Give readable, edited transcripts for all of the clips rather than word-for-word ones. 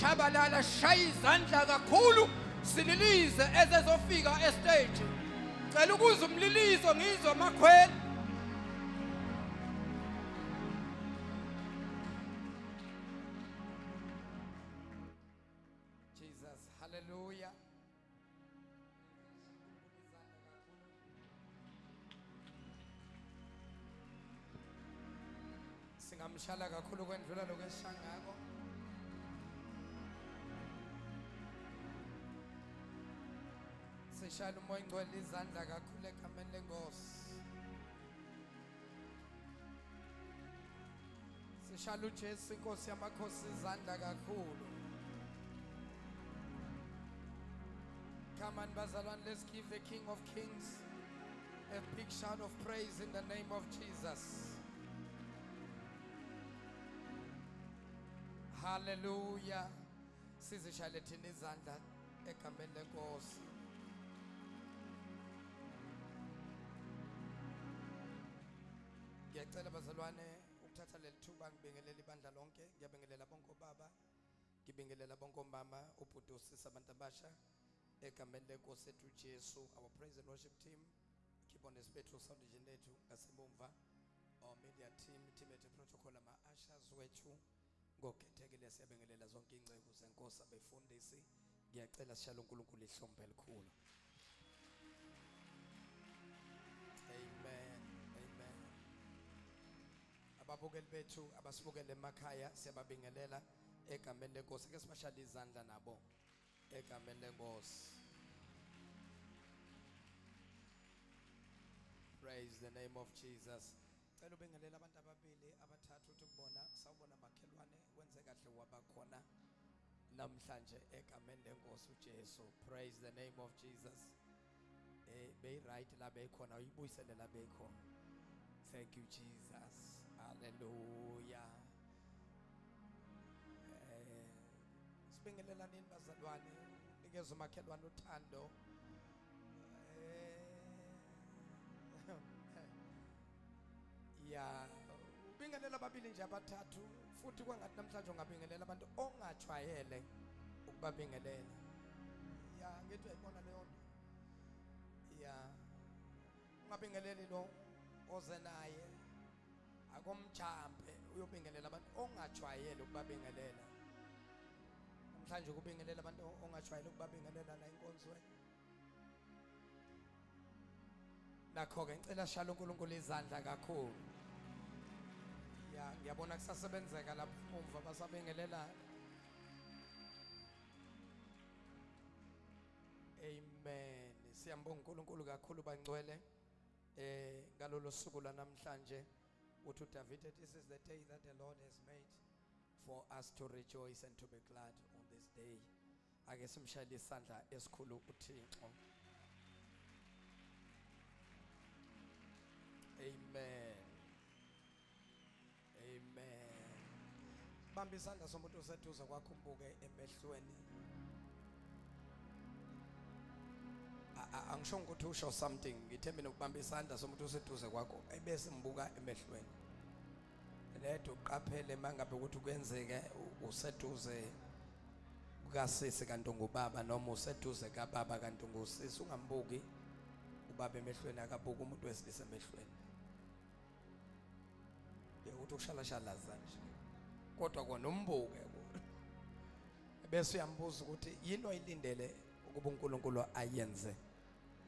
shabalala shaya izandla kakhulu sililize ezezofika estage. Cela ukuza umlilizo ngizwe amakhwela. Jesus, hallelujah. Singamshala kakhulu kwendlula lokho esishangako. Sishaya umoya ingcwele izandla kakhulu egameni lenkosi. Sishaya uJesu inkosi yamakhosi izandla kakhulu. Come on, bazalwane, let's give the King of Kings a big shout of praise in the name of Jesus. Hallelujah. Sizishayele thina izandla egameni lenkosi. Ngiyacela bazalwane ukuthatha leli thuba ngibingelela ibandla lonke, ngiyabingelela bonke obaba, ngibingelela bonke omama, ubhuti usisi abantu abasha egameni lenkosi ethu uJesu. Our praise and worship team, keep on the spiritual sound engineer ethu ngasemumva, our media team, team ethu protocol ama ushers wethu. Ngokhethekile siyabingelela zonke ingceku zenkosi abefundisi. Ngiyacela sishalo uNkulunkulu ihlombe elikhulu. Amen. Amen. Ababukeli bethu abasibukele emakhaya siyababingelela egameni lenkosi. Ke sibashaya izandla nabo egameni lenkosi. Praise the name of Jesus. Cela ubingelela abantu ababili abathathu ukuthi kubona sawubona makhelwane wenze kahle wabakhona namhlanje egameni lenkosi uJesu. Praise the name of Jesus. Be right la bekhona uyibuyisele la bekhona. Thank you Jesus. Hallelujah. Sibingelela nini bazalwane, nikeza umakhelwane uthando. Ya ubingelela ababili nje abathathu futhi kwangathi namhlanje ungabingelela abantu ongajwayele ukubabingelela. Ya ngithi uyayibona leyo nto. Ya ungabingeleli lo oze naye akomjampe uyobingelela abantu ongajwayele ukubabingelela. Namhlanje ukubingelela abantu ongajwayele ukubabingelela la enkonzweni. Nakho ke ngicela shala uNkulunkulu izandla kakhulu. Ya ngiyabona kusasebenzeka lapha umva basabingelela. Amen. Siyambonga uNkulunkulu kakhulu bangcwele ngalolu suku lanamhlanje uthi David, this is the day that the Lord has made for us to rejoice and to be glad on this day. Ake simshayele isandla esikhulu uThixo. Amen. Amen. Bamba isandla somuntu oseduze kwakho umbuke emehlweni. Angisho ukuthi usho something, ngithembe nokubamba isandla somuntu oseduze kwakho ebese mbuka emehlweni. Letho uqaphele mangabe ukuthi kwenzeke useduze ukasisi kanti ngubaba noma useduze kababa kanti ngusisi, ungambuki ubaba emehlweni, akabuka umuntu wesilisa emehlweni. Ukuthi ushalashala nje kodwa kona umbuke bese uyambuza ukuthi yini oyilindele ukuba uNkulunkulu ayenze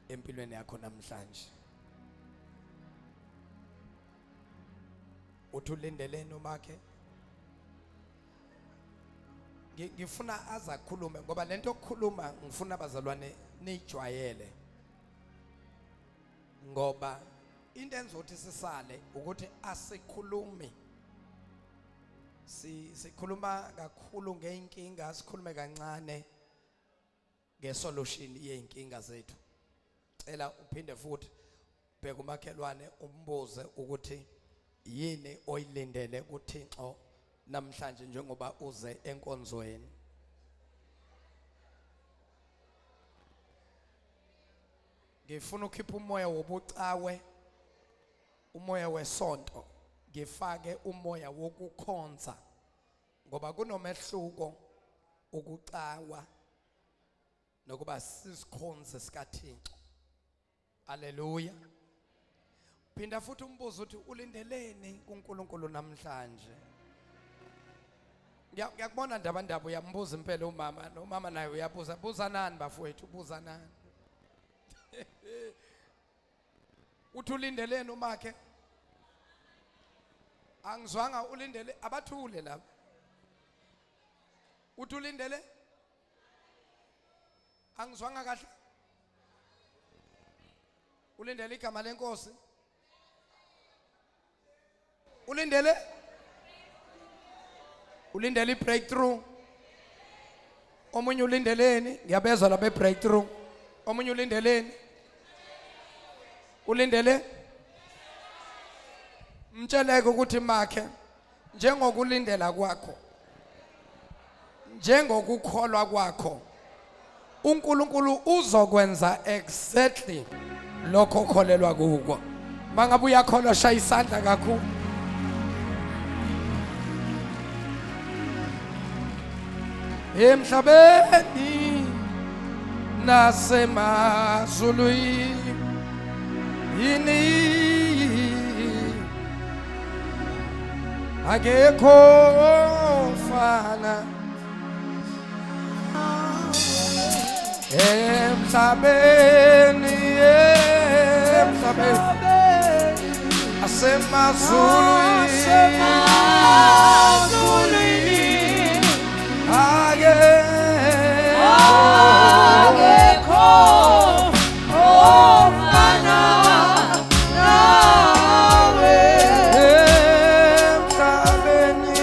empilweni yakho namhlanje. Uthulindeleni umakhe? Ngifuna azakhulume ngoba lento okukhuluma ngifuna abazalwane nijwayele, ngoba into enza ukuthi sisale ukuthi asikhulumi. Sikhuluma kakhulu ngeinkinga, sikhulume kancane ngesolution yeinkinga zethu. Cela uphinde futhi bheka umakhelwane umbuze ukuthi yini oyilindele kuThixo namhlanje njengoba uze enkonzweni. Ngifuna ukhipha umoya wobucawe, umoya wesonto, ngifake umoya wokukhonza, ngoba kunomehluko ukucawa nokuba sisikhonzi sikaThixo. Haleluya. Phinda futhi umbuzo uthi ulindeleni kuNkulunkulu namhlanje. Ngiyakubona ndaba uyambuza impela umama, nomama naye uyabuza, buza nani bafowethu, buza nani? Uthi ulindeleni umakhe? Angizwanga ulindele, abathule lapha. Uthi ulindele? Angizwanga kahle. Ulindele igama lenkosi? Ulindele? Ulindele breakthrough? Omunye ulindeleni? Ngiyabezwa labe breakthrough. Omunye ulindeleni? Ulindele? Mtsheleke ukuthi makhe njengokulindela kwakho, njengokukholwa kwakho, uNkulunkulu uzokwenza exactly lokho okholelwa kuko. Mangabe uyakholwa shaya isandla kakhulu. Emhlabeni nasemazulwini yini akekho fana emhlabeni asemazulwini akekho ofana nawe emhlabeni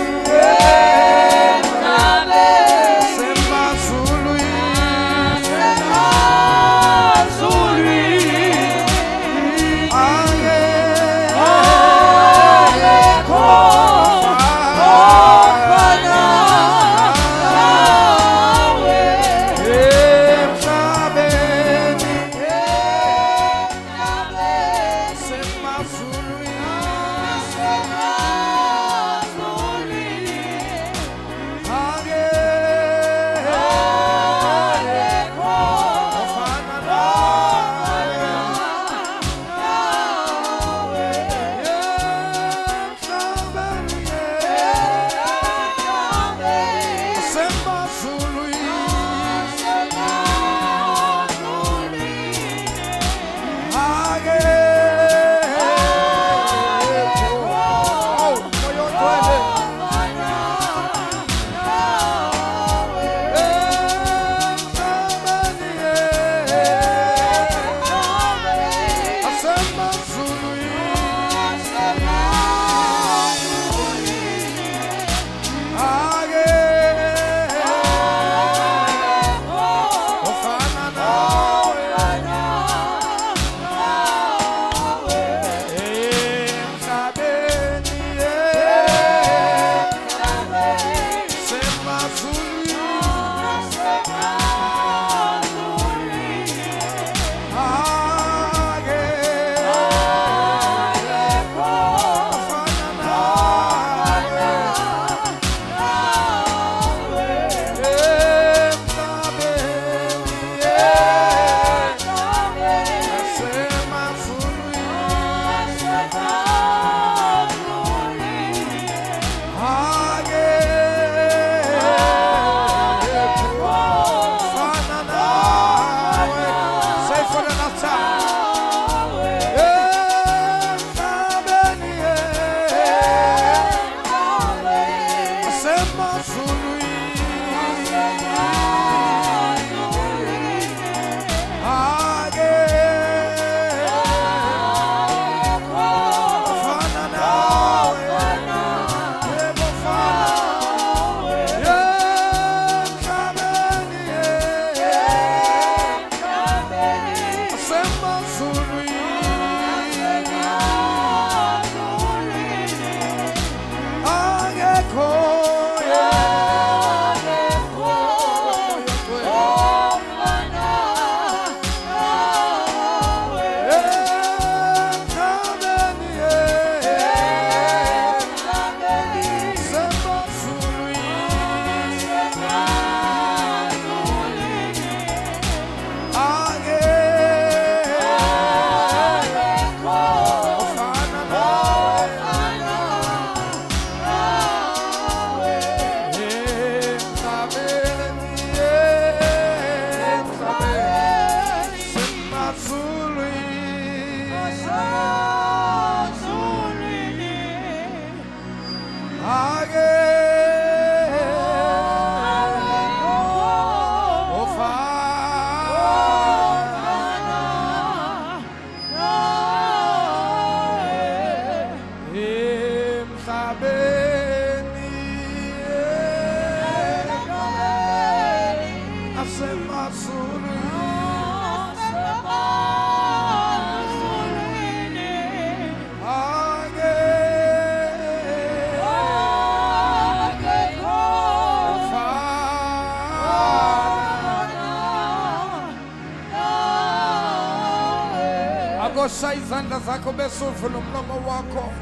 Akosha izandla zakho bese uvula umlomo wakho.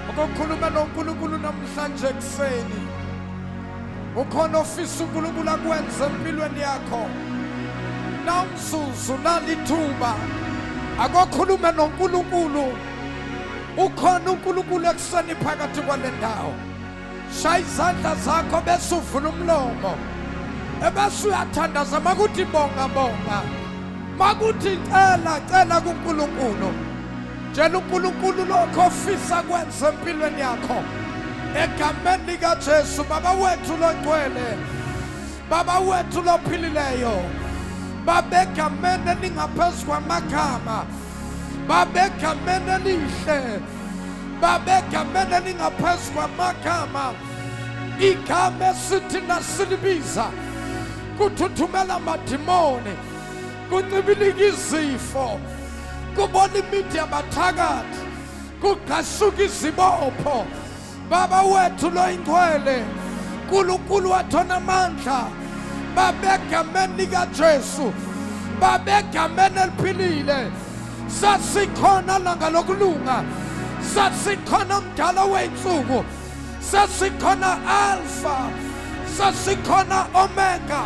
Ukukhuluma noNkulunkulu namhlanje ekseni. Ukhona ofisa uNkulunkulu akwenze empilweni yakho. Namzuzu nalithuba. Akokhulume noNkulunkulu. Ukhona uNkulunkulu ekseni phakathi kwale ndawo. Shaya izandla zakho bese uvula umlomo. Ebese uyathandaza makuthi bonga bonga. Makuthi cela kuNkulunkulu. Tshela uNkulunkulu lokho ofisa kwenza empilweni yakho. Egameni likaJesu baba wethu longcwele. Baba wethu lophilileyo. Baba egameni elingaphezu kwamagama. Baba egameni elihle. Baba egameni elingaphezu kwamagama. Igama esithi nasilibiza kuthuthumela amadimoni. Kuncibilika izifo. Kubona imithi yabathakathi. Kugasuka izibopho. Baba wethu loyingcwele. uNkulunkulu wathona amandla. Baba egameni likaJesu. Baba egameni eliphilile. Sasikhona langa lokulunga. Sasikhona mdala weinsuku. Sasikhona Alpha. Sasikhona Omega.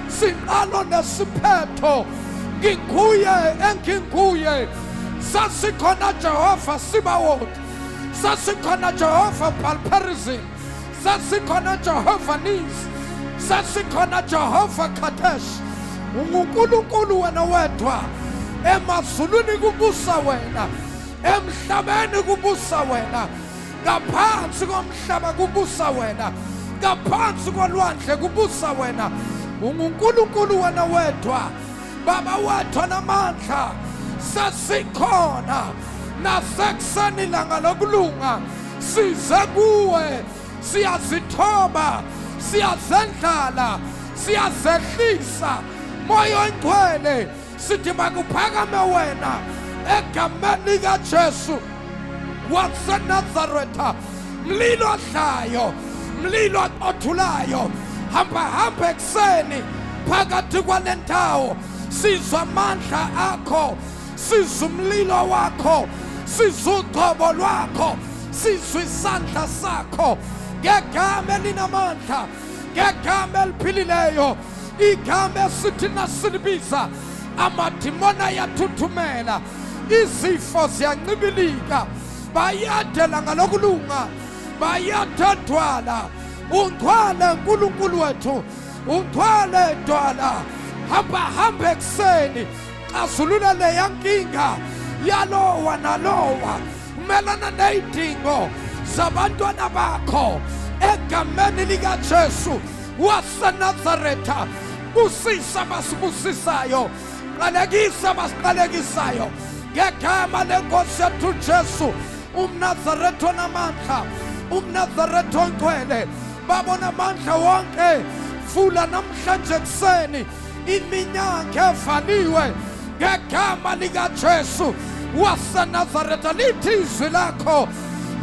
Siqalo nesiphetho. Nginguye enginguye. Sasikhona Jehova Sibawoth. Sasikhona Jehova Balperizim. Sasikhona Jehova Nis. Sasikhona Jehova Kadesh. uNkulunkulu wena wedwa. Emazulwini kubusa wena. Emhlabeni kubusa wena. Ngaphansi komhlaba kubusa wena. Ngaphansi kolwandle kubusa wena. uNkulunkulu wena wedwa. Baba wethu namandla. Sasikhona nasekuseni langa lokulunga. Size kuwe. Siyazithoba. Siyazendlala. Siyazehlisa. Moya oyingcwele. Sithi makuphakame wena. Egameni likaJesu waseNazaretha. Mlilo odlayo. Mlilo othulayo. Hamba ekseni phakathi kwale ndawo. Sizwa amandla akho. Sizwa umlilo wakho. Sizwa uqobo lwakho. Sizwa isandla sakho. Ngegama elinamandla. Ngegama eliphilileyo. Igama esithi nasilibiza. Amadimoni ayathuthumela. Izifo ziyancibilika. Bayadela ngalokulunga. Bayadadwala. Ungcwele uNkulunkulu wethu. Ungcwele dwala. Hamba ekseni. Xazulula leya nkinga yalowa nalowa. Melana nezidingo zabantwana bakho. Egameni likaJesu waseNazaretha. Busisa basibusisayo. Qalekisa basiqalekisayo. Ngegama lenkosi yethu Jesu. UmNazaretha onamandla. UmNazaretha ongcwele. Babona amandla wonke. Vula namhlanje ekseni iminyango evaliwe. Ngegama likaJesu waseNazaretha. Lithi izwi lakho.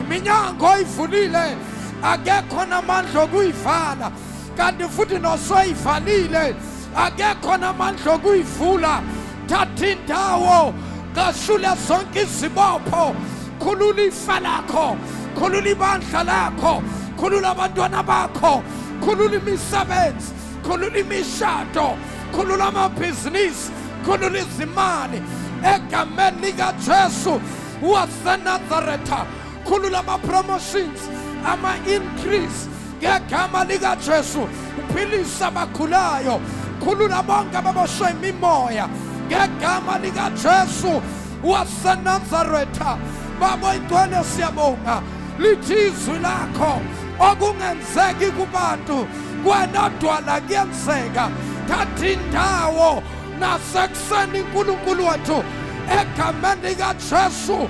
Iminyango ivulile. Akekho namandla okuyivala. Kanti futhi nosoyivalile. Akekho namandla okuyivula. Thatha indawo. Kahlule zonke izibopho. Khulula ifa lakho. Khulula ibandla lakho. Khulula abantwana bakho. Khulula imisebenzi. Khulula imishado. Khulula amabhizinisi. Khulula izimali. Egameni likaJesu waseNazaretha. Khulula ama-promotions. Ama-increase. Ngegama likaJesu. Uphilisa abagulayo. Khulula bonke ababoshwe imimoya. Ngegama likaJesu waseNazaretha. Baba ingcwele siyabonga. Lithi izwi lakho. Okungenzeki kubantu kwena dwala kuyenzeka. Thatha indawo nasekuseni uNkulunkulu wethu. Egameni likaJesu.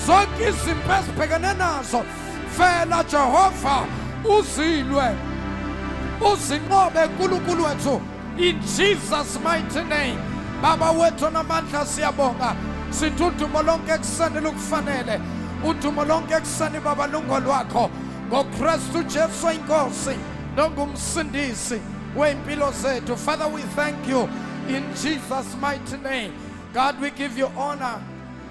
Zonke izimpi esibhekene nazo. Vela Jehova uzilwe. Uzinqobe uNkulunkulu wethu. In Jesus' mighty name. Baba wethu namandla siyabonga. Sithi udumo lonke ekuseni lukufanele. Udumo lonke ekuseni baba lungolwakho. NgoKristu Jesu inkosi nongumsindisi weimpilo zethu. Father, we thank you in Jesus' mighty name. God, we give you honor.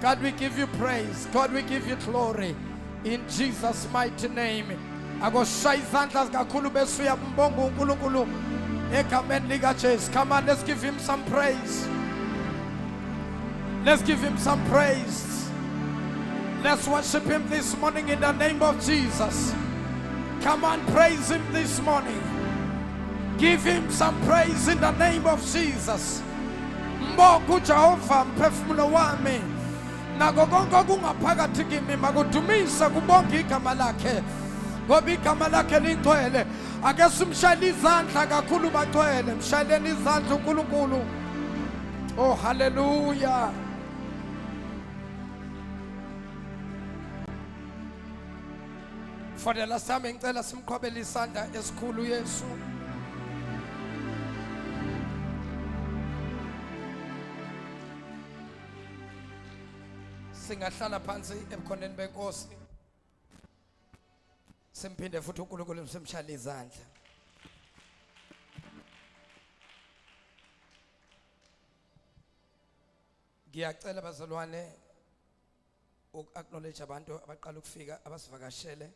God, we give you praise. God, we give you glory in Jesus' mighty name. Akoshaya izandla zikakhulu bese uyambonga uNkulunkulu egameni lika Jesu. Come on, let's give him some praise. Let's give him some praise. Let's worship him this morning in the name of Jesus. Come on, praise him this morning. Give him some praise in the name of Jesus. Mbonga uJehova mphefumulo wami. Nako konke okungaphakathi kimi makudumise kubonga igama lakhe. Ngoba igama lakhe lingcwele. Ake simshayele izandla kakhulu bagcwele. Mshayeleni izandla uNkulunkulu. Oh, hallelujah. For the last time ngicela simqhobele isandla esikhulu Yesu. Singahlala phansi ebukhoneni benkosi. Simphinde futhi uNkulunkulu simshayele izandla. Ngiyacela bazalwane uku-acknowledge abantu abaqala ukufika abasivakashele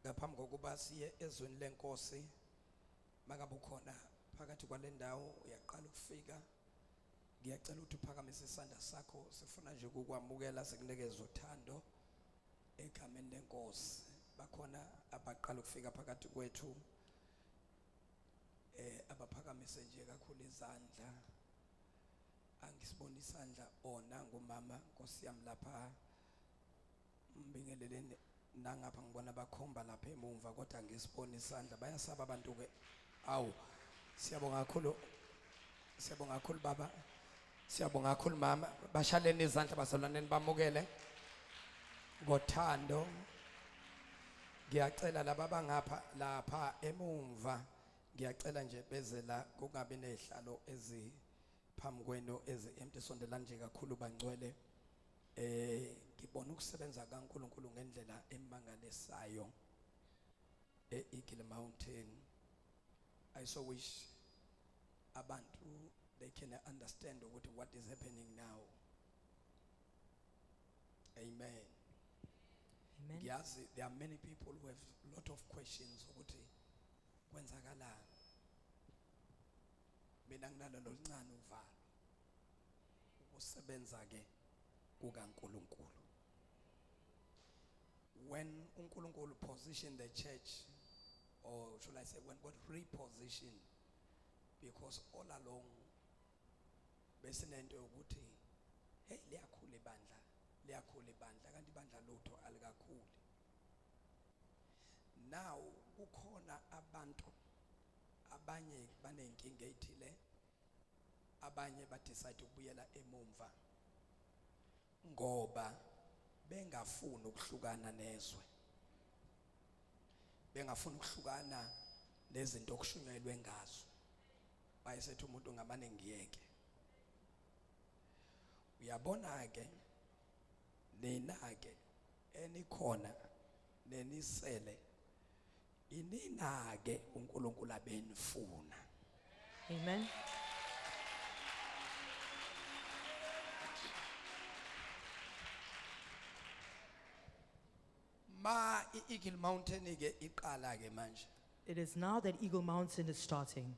ngaphambi kokuba siye ezweni lenkosi. Mangabe ukhona phakathi kwale ndawo uyaqala ukufika, ngiyacela ukuthi uphakamise isandla sakho. Sifuna nje ukukwamukela sikunikeza uthando egameni lenkosi. Bakhona abaqala ukufika phakathi kwethu abaphakamise nje kakhulu izandla. Angisibona isandla ona ngumama Nkosi yami lapha mbingeleleni nangapha ngibona bakhomba lapha emuva kodwa ngisibona isandla. Bayasaba abantu ke. Awu, siyabonga kakhulu. Siyabonga kakhulu baba. Siyabonga kakhulu mama. Bashaleni izandla bazalwaneni bamukele ngothando. Ngiyacela laba bangapha lapha emumva, ngiyacela nje beze la kungabi nezihlalo eziphambi kwenu empty, sondelani nje kakhulu bangcwele. Ngibona ukusebenza kaNkulunkulu ngendlela emangalisayo eEagle Mountain. I so wish abantu they can understand what is happening now. Amen. Amen. Yes, there are many people who have a lot of questions ukuthi kwenzakalani. Mina nginalo loluncane uvalo ukusebenza ke kukaNkulunkulu. When uNkulunkulu positioned the church, or should I say when God repositioned, because all along besinento ukuthi hey liyakhula ibandla kanti ibandla lotho alikakhuli. Now kukhona abantu abanye banenkinga ethile, abanye ba decide ukubuyela emumva ngoba bengafuni ukuhlukana nezwe, bengafuni ukuhlukana nezinto okushunyelwe ngazo. Bayisethi umuntu ngamane ngiyeke. Uyabona ke nina ke enikhona nenisele inina ke uNkulunkulu abenifuna. Amen. Ma iEagle Mountain ke iqala ke manje. It is now that Eagle Mountain is starting.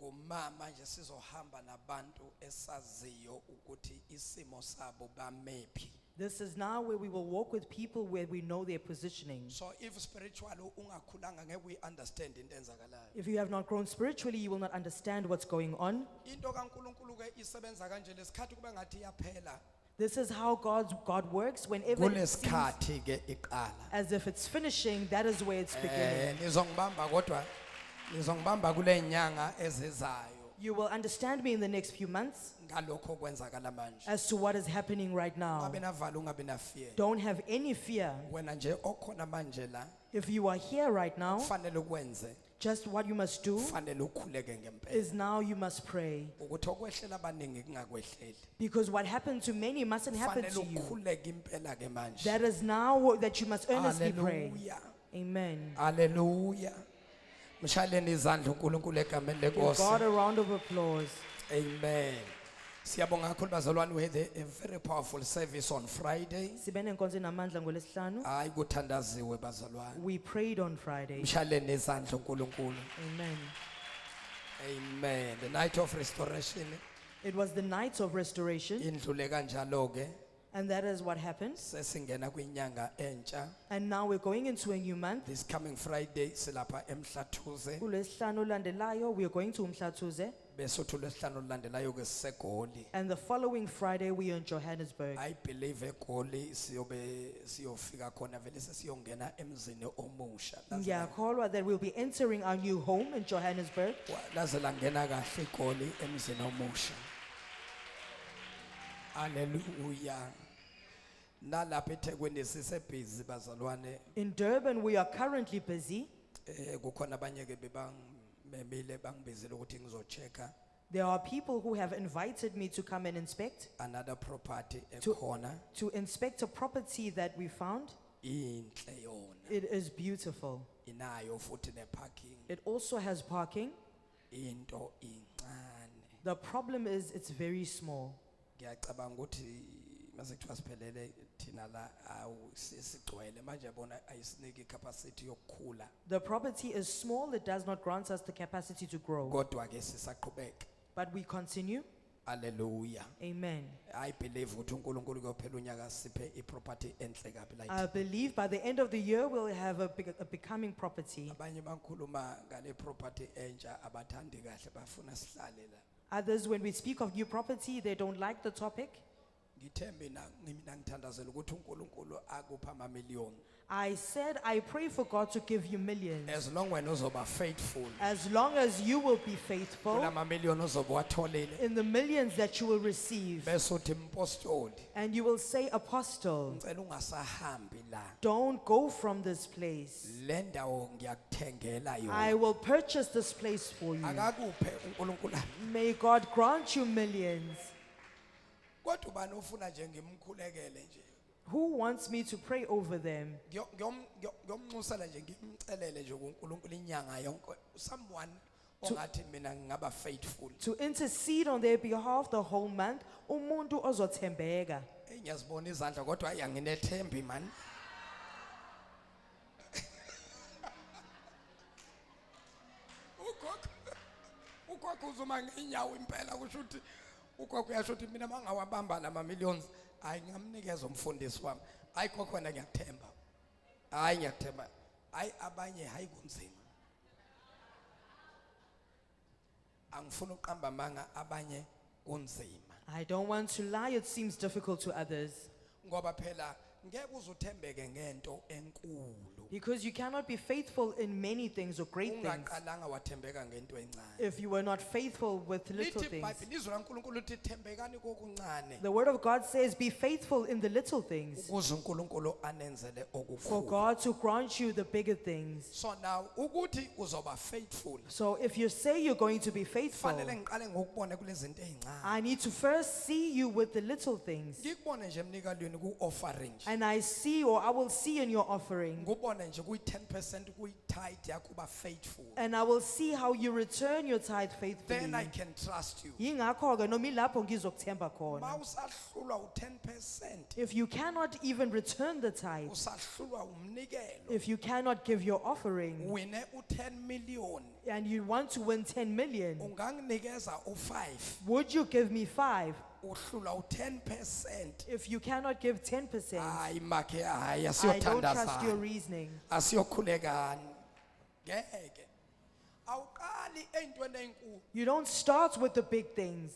Ngoma manje sizohamba nabantu esaziyo ukuthi isimo sabo bamephi. This is now where we will walk with people where we know their positioning. So if spiritual ungakhulanga ngeke we understand into enzakalayo. If you have not grown spiritually, you will not understand what's going on. Into kaNkulunkulu ke isebenza kanje lesikhathi kube ngathi iyaphela. This is how God works. Whenever it seems Kulesikhathi ke iqala. as if it's finishing, that is where it's beginning. Nizongibamba kodwa nizongibamba kule nyanga ezizayo You will understand me in the next few months ngalokho kwenzakala manje. as to what is happening right now. Ungabe navala ungabe na fear. Don't have any fear. Wena nje okhona manje la If you are here right now, kufanele ukwenze Just what you must do fanele ukhuleke ngempela is now you must pray. ukuthi okwehlela abaningi kungakwehleli Because what happened to many mustn't happen fanele to you. ukhuleke impela ke manje That is now that you must earnestly pray. haleluya Amen. haleluya mshaleni izandla uNkulunkulu egameni Give lenkosi God a round of applause. amen siyabonga kakhulu bazalwane we had a very powerful service on Friday Sibe nenkonzo enamandla ngolesihlanu. hayi kuthandaziwe bazalwane We prayed on Friday. mshaleni izandla uNkulunkulu Amen. amen the night of restoration It was the night of restoration, indlule kanjalo ke and that is what happened. sesingena kwinyanga entsha And now we're going into a new month. this coming Friday silapha eMhlathuze Kulesihlanu olandelayo, we are going to Umhlathuze, besuthu lesihlanu landelayo ke sisegoli and the following Friday we are in Johannesburg. I believe egoli siyofika khona vele sesiyongena emzini omusha Ngiyakholwa that we'll be entering our new home in Johannesburg. laze langena kahle igoli emzini omusha haleluya nalapha eThekwini sisebhizi bazalwane In Durban, we are currently busy. kukhona abanye ke bebangibizile bangibizile ukuthi ngizochecka There are people who have invited me to come and inspect, another property To- ekhona to inspect a property that we found. inhle yona It is beautiful. inayo futhi neparking It also has parking. into incane The problem is it's very small. ngiyacabanga ukuthi mase kuthiwa siphelele thina la awusigcwele manje bona ayisiniki capacity yokukhula The property is small. It does not grant us the capacity to grow. kodwa ke sisaqhubeka But we continue. haleluya Amen. I believe ukuthi uNkulunkulu kuyophela unyaka siphe iproperty enhle kabi la I believe by the end of the year we'll have a becoming property. abanye bakhuluma ngale property entsha abathandi kahle bafuna sihlale la Others, when we speak of new property, they don't like the topic. ngithembe mina ngithandazela ukuthi uNkulunkulu akupha amamiliyoni I said, I pray for God to give you millions. as long wena uzoba faithful As long as you will be faithful kulamamiliyoni uzobe watholile in the millions that you will receive. bese uthi impostoli And you will say, Apostle, ngicela ungasahambi la don't go from this place. le ndawo ngiyakuthengela I yona will purchase this place for you. akakuphe uNkulunkulu May God grant you millions. kodwa ubani ufuna nje ngimkhulekele nje Who wants me to pray over them? ngiyomnxusela nje ngimcelele nje kuNkulunkulu inyanga yonke someone ongathi mina ngingaba faithful To intercede on their behalf the whole month. Umuntu ozothembeka. ngiyazibona izandla kodwa hayi anginethembi man ukhokho uzuma ngeenyawo impela kusho ukuthi ukhokho uyasho ukuthi mina mangawabamba lama millions hayi ngamnikeza umfundisi wami hayi khokho wena ngiyakuthemba hayi ngiyakuthemba hayi abanye hayi kunzima angifuna uqamba manga abanye kunzima I don't want to lie, it seems difficult to others. ngoba phela ngeke uzuthembeke ngento enkulu Because you cannot be faithful in many things or great things ungaqalanga wathembeka ngento encane if you were not faithful with little lithi things. iBhayibheli izwi laNkulunkulu lithi thembekani kokuncane The word of God says, be faithful in the little things ukuze uNkulunkulu anenzele for okukhulu God to grant you the bigger things. so now ukuthi uzoba faithful So if you say you're going to be faithful, fanele ngiqale ngokubone kulezinto ezincane I need to first see you with the little things. ngikubone nje emnikalweni ku-offering And I see, or I will see in your offering, ngubone nje kuyi-10% kuyi-tithe yakho uba faithful and I will see how you return your tithe then I faithfully. can trust you Yingakho-ke noma ilapho ngizokuthemba ma khona. usahlulwa u-10% If you cannot even return the tithe, usahlulwa umnikelo if you cannot give your offering, wine u-10 million and you want to win 10 million, unganginikeza u-5 would you give me 5? uhlula u-10% If you cannot give 10%, hayi makhe hayi I don't trust your asiyothandazana reasoning. asiyokhulekani ngeke awuqali ey'ntweni ey'nkulu You don't start with the big things.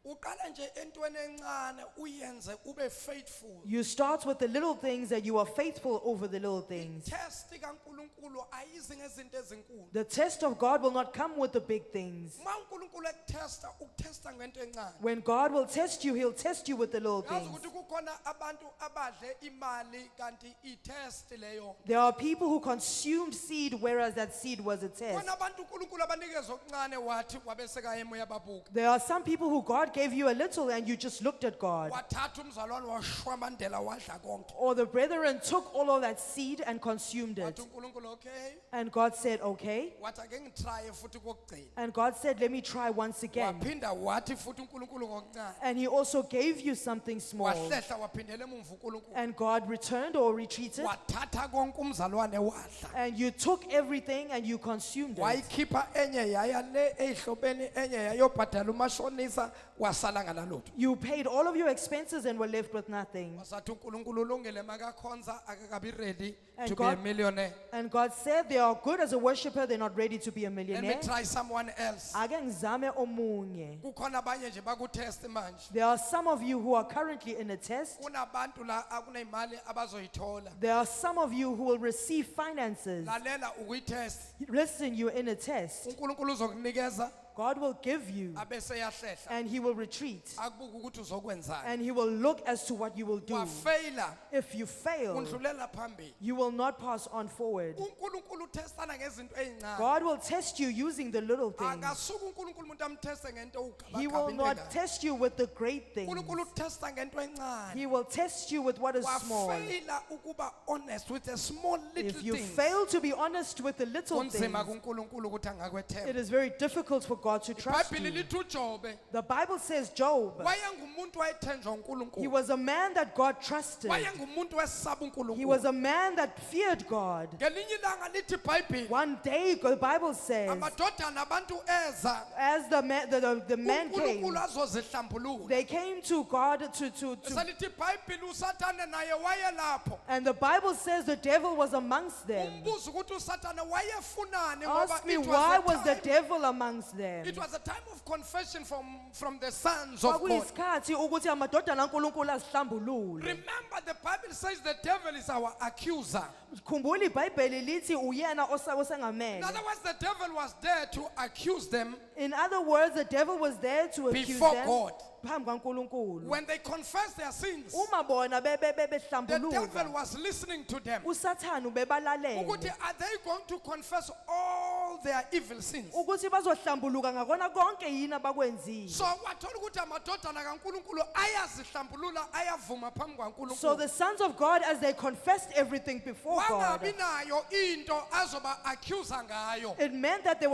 uqala nje entweni encane uyenze ube faithful. You start with the little things that you are faithful over the little things. Test kaNkulunkulu ayizi ngezinto ezinkulu. The test of God will not come with the big things. Ma uNkulunkulu ekutesta ukutesta ngento encane. When God will test you, He'll test you with the little Yazi things. ukuthi kukhona abantu abadle imali kanti itest leyo. There are people who consumed seed, whereas that seed was a test. Khona abantu uNkulunkulu abanikeza okuncane wathi wabeseka yemo yababuka. There are some people who God gave you a little and you just looked at God. Wathatha umzalwane washwamandela wadla konke. Or the brethren took all of that seed and consumed it. Wathi uNkulunkulu okay. And God said, okay. Wathi ake ngitry futhi kokugcina. And God said, let me try once again. Waphinda wathi futhi uNkulunkulu ngokuncane. And He also gave you something small. Wahlehla waphindela emumva uNkulunkulu. And God returned or retreated. Wathatha konke umzalwane wadla. And you took everything and you consumed it. Wayikhipha enye yaya le ehlobeni enye yayobhadala umashonisa wasala nganalutho. You paid all of your expenses and were left with nothing. Wasathi uNkulunkulu ulungile makakhonza akakabi ready And to be a God- millionaire. And God said they are good as a worshiper, they're not ready to be a Let me millionaire. try someone else. Ake ngizame omunye. Kukhona abanye nje bakutest manje. There are some of you who are currently in a test. Kunabantu la akuneyimali abazoyithola. There are some of you who will receive finances. Lalela ukuyitest. Listen, you're in a test. uNkulunkulu uzokunikeza God will give you abese yahlehla. and He will retreat. Akubuka ukuthi uzokwenzani. And He will look as to what you will do. Wafeyila If you fail, undlulela phambili. you will not pass on forward. uNkulunkulu uthestana ngezinto ezincane. God will test you using the little things. Akasuka uNkulunkulu umuntu amtheste ngento He will not ugabagaba. test you with the great things. uNkulunkulu uthesta ngento encane. He will test you with what is small. Wafeyila ukuba honest with a small little If you things. fail to be honest with the little things, Kunzima kuNkulunkulu ukuthi angakwethemba. it is very difficult for God to trust iBhayibheli you. lithi uJobe The Bible says Job, wayengumuntu wayethenjwa he uNkulunkulu. was a man that God trusted. Wayengumuntu wesaba He was uNkulunkulu. a man that feared God. Ngelinye ilanga lithi iBhayibheli One day, the Bible says, amadodana abantu eza as the man came, uNkulunkulu azozihlambulula. they came to God to Salithi iBhayibheli uSathane naye wayelapho. and the Bible says the devil was amongst them. Umbuzo ukuthi uSathane wayefunani ngoba Ask me, it why was was a the time, devil amongst them? it was a time of confession from the sons of God. Kwakuyisikhathi ukuthi amadodana kaNkulunkulu azihlambulule. Remember the Bible says the devil is our accuser. Khumbula iBhayibheli lithi uyena In osengamele. other words, the devil was there to accuse them In other words, the devil was there to accuse before them God. phambi kaNkulunkulu. When they confessed their sins, Uma bona the devil behlambuluka, was listening to them. uSathane Ukuthi ubebalalela are they going to confess all their evil sins? ukuthi bazohlambuluka ngakona konke yini abakwenzile. So wathola ukuthi amadodana kaNkulunkulu ayazihlambulula ayavuma phambi So kwaNkulunkulu. the sons of God, as they confessed everything before God, Wangabi nayo into azoba accuser ngayo. it meant that there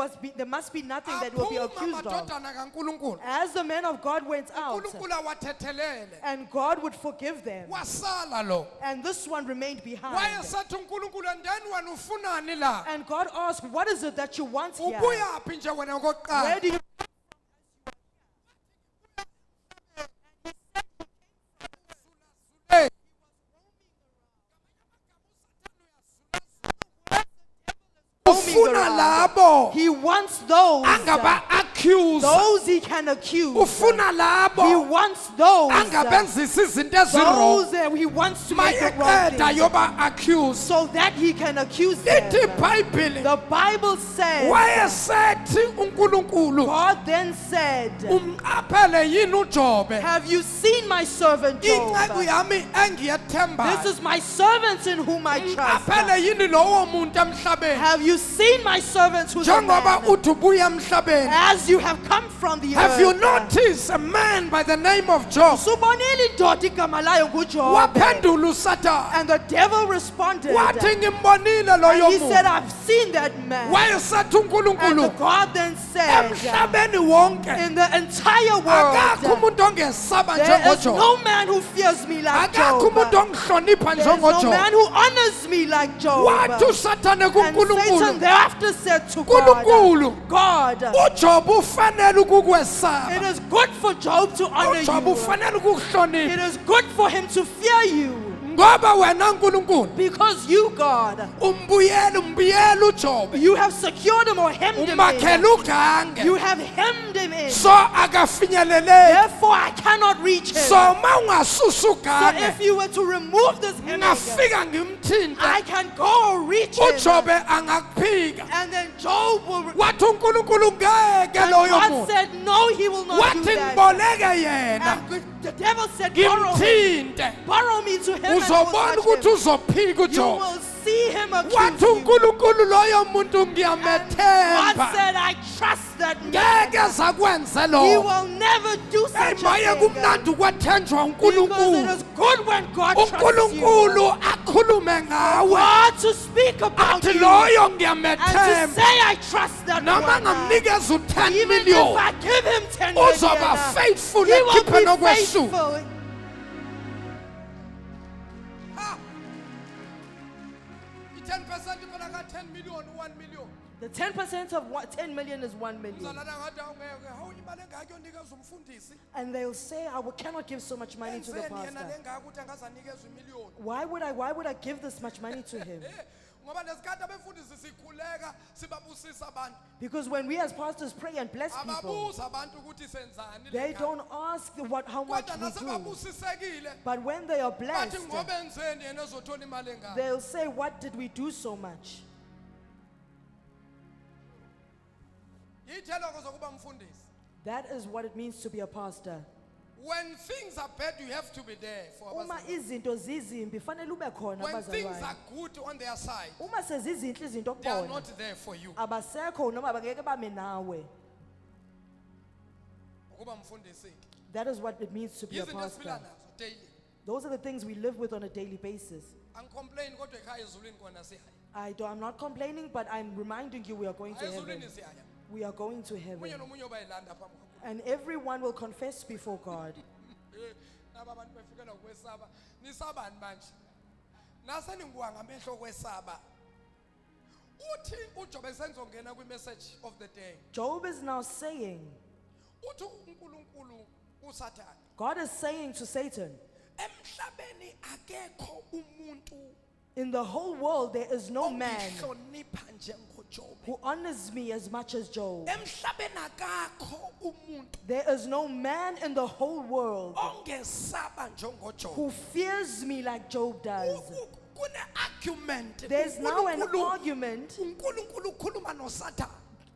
must be nothing that will be Aphuma accused of. amadodana kaNkulunkulu. As the man of God went out, uNkulunkulu awathethelele. and God would forgive them, Wasala lo. and this one remained behind. Wayesathi uNkulunkulu and then wena ufunani la? And God asked, what is it that you want here? Ubuyaphi nje wena Where okokuqala? do you Hey. Ufuna around? labo He wants those, angaba accuse. those he can accuse. Ufuna He labo wants those, angabenzisa izinto eziro. those that he wants to make the wrong Mayeqeda things, yoba accuse. so that he can accuse them. Lithi iBhayibheli The Bible says, wayesethi uNkulunkulu God then said, umqaphele yini uJobe? have you seen my servant Job? Inceku yami engiyethembayo. This is my servant in whom I trust. Umqaphele yini lowo muntu emhlabeni? Have you seen my servant who's a Njengoba man? uthi ubuya emhlabeni. As you have come from the Have you earth. noticed a man by the name of Job? Subonile indoda igama layo nguJob. Waphendula uSathane. And the devil responded. Wathi ngimbonile loyo And he said, muntu. I've seen that man. Wayesathi And uNkulunkulu God then said, emhlabeni wonke in the entire akakho world, umuntu ongesaba there is njengoJob. no man who fears me like Akakho Job. umuntu ongihlonipha There is no man njengoJob. who honors me like Job. Wathi uSathane And Satan kuNkulunkulu, thereafter said to God, uNkulunkulu, God, uJob ufanele it ukukwesaba. is good for Job to honor uJob you. ufanele ukukuhlonipha. It is good for him to fear you. ngoba wena uNkulunkulu Because you, God, umbuyela uJobe you have secured him or hemmed him in. umakhela ugange You have hemmed him in. so akafinyeleleki Therefore, I cannot reach him. so mawungasusa So ugange if you were to remove this hemming, ngafika ngimthinte I can go reach him. uJobe angakuphika And then Job will. wathi uNkulunkulu ngeke And loyo God muntu said, no, he will not do wathi that. ngiboleke yena And the devil said, borrow him. ngimthinte Borrow me to him and I will uzobona touch ukuthi him. uzophika You uJobe will see him accuse wathi you. uNkulunkulu loyo muntu God ngiyamethemba said, I trust that ngeke man. zakwenze He lo will never do hey such maye a thing. kumnandi ukwethenjwa Because it uNkulunkulu is good when God trusts uNkulunkulu you. akhulume ngawe God to speak about athi you loyo and to ngiyamethemba say I trust that noma one. ngamnikeza u10 Even if million I give him 10 uzoba million, faithful he will ekhiphe be nokweshuka faithful. i10% phela ka10 million 1 million The 10% of 10 million is 1 million. uzalana ngathi awungeke hawu imali engaka yonikeza umfundisi And they'll say, I cannot give so much money to the enzeni yena pastor. lengaka ukuthi angaze anikezwe imillion Why would I give this much money to him? ngoba lesikhathi abefundisi sikhuleka sibabusisa abantu Because when we as pastors pray and bless people, ababuza abantu ukuthi senzani they don't ask how much kodwa we do. nasebabusisekile But when they are bathi blessed, ngoba enzeni yena ezothola imali engaka they'll say, what did we do so much? yithelo zokuba umfundisi That is what it means to be a pastor. when things are bad you have to be there for Uma abazalwane. izinto zizimbi fanele ube khona When things abazalwane. are good on their side Uma sezizinhle izinto they are kubona, not there for you abasekho noma abangeke bame nawe. ukuba umfundisi That is what it means to be a izinto esiphila pastor. nazo daily Those are the things we live with on a daily basis. angicomplain kodwa ekhaya ezulwini kona sihaya I'm not complaining, but I'm reminding you we are going to heaven. ezulwini sihaya We are going to omunye heaven. nomunye bayilanda phambi kwakho And everyone will confess before God. naba abantu befikelwa ukwesaba nisabani manje naseninguwa ngamehlo kwesaba uthi uJobe senzongena kwi-message of the day Job is now saying, uthi uNkulunkulu uSathane God is saying to Satan, emhlabeni akekho umuntu in the whole world there is no man ongihlonipha njengoJobe who honors me as much as Job. emhlabeni akakho umuntu There is no man in the whole world ongesaba njengoJobe who fears me like Job does. kune-argument There's now an argument uNkulunkulu ukhuluma noSathane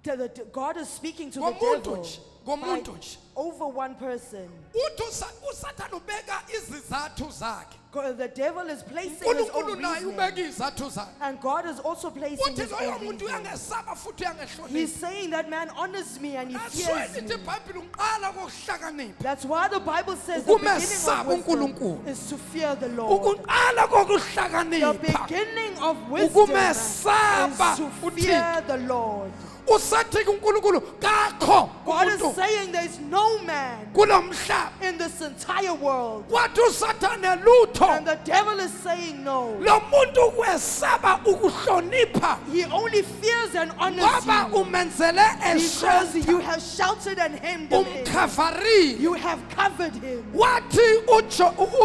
that God is speaking to the Ngomuntu devil nje, ngomuntu by- nje. over one person. uthi uSathane ubeka izizathu zakhe The devil is placing his own uNkulunkulu naye reasoning. ubeka izizathu zakhe And God is also placing uthi his loyo own muntu reasoning. uyangesaba futhi uyangehlonipha He's saying that man honors me and he fears asweni me. ithi ibhayibhile uqala kokuhlakanipha That's why the Bible says the beginning Ukumesaba of wisdom uNkulunkulu. is to fear the Lord. ukuqala The kokuhlakanipha beginning of wisdom is Ukumesaba to uThixo. fear the Lord. usathi kuNkulunkulu kakho God is umuntu saying there is no man kulo mhlaba in this entire world. wathi uSathane lutho And the devil is saying no. lo muntu kwesaba ukuhlonipha He only fears and honors ngoba you umenzele because eshelter you have sheltered and hemmed him in. umkhavarile You have covered him. wathi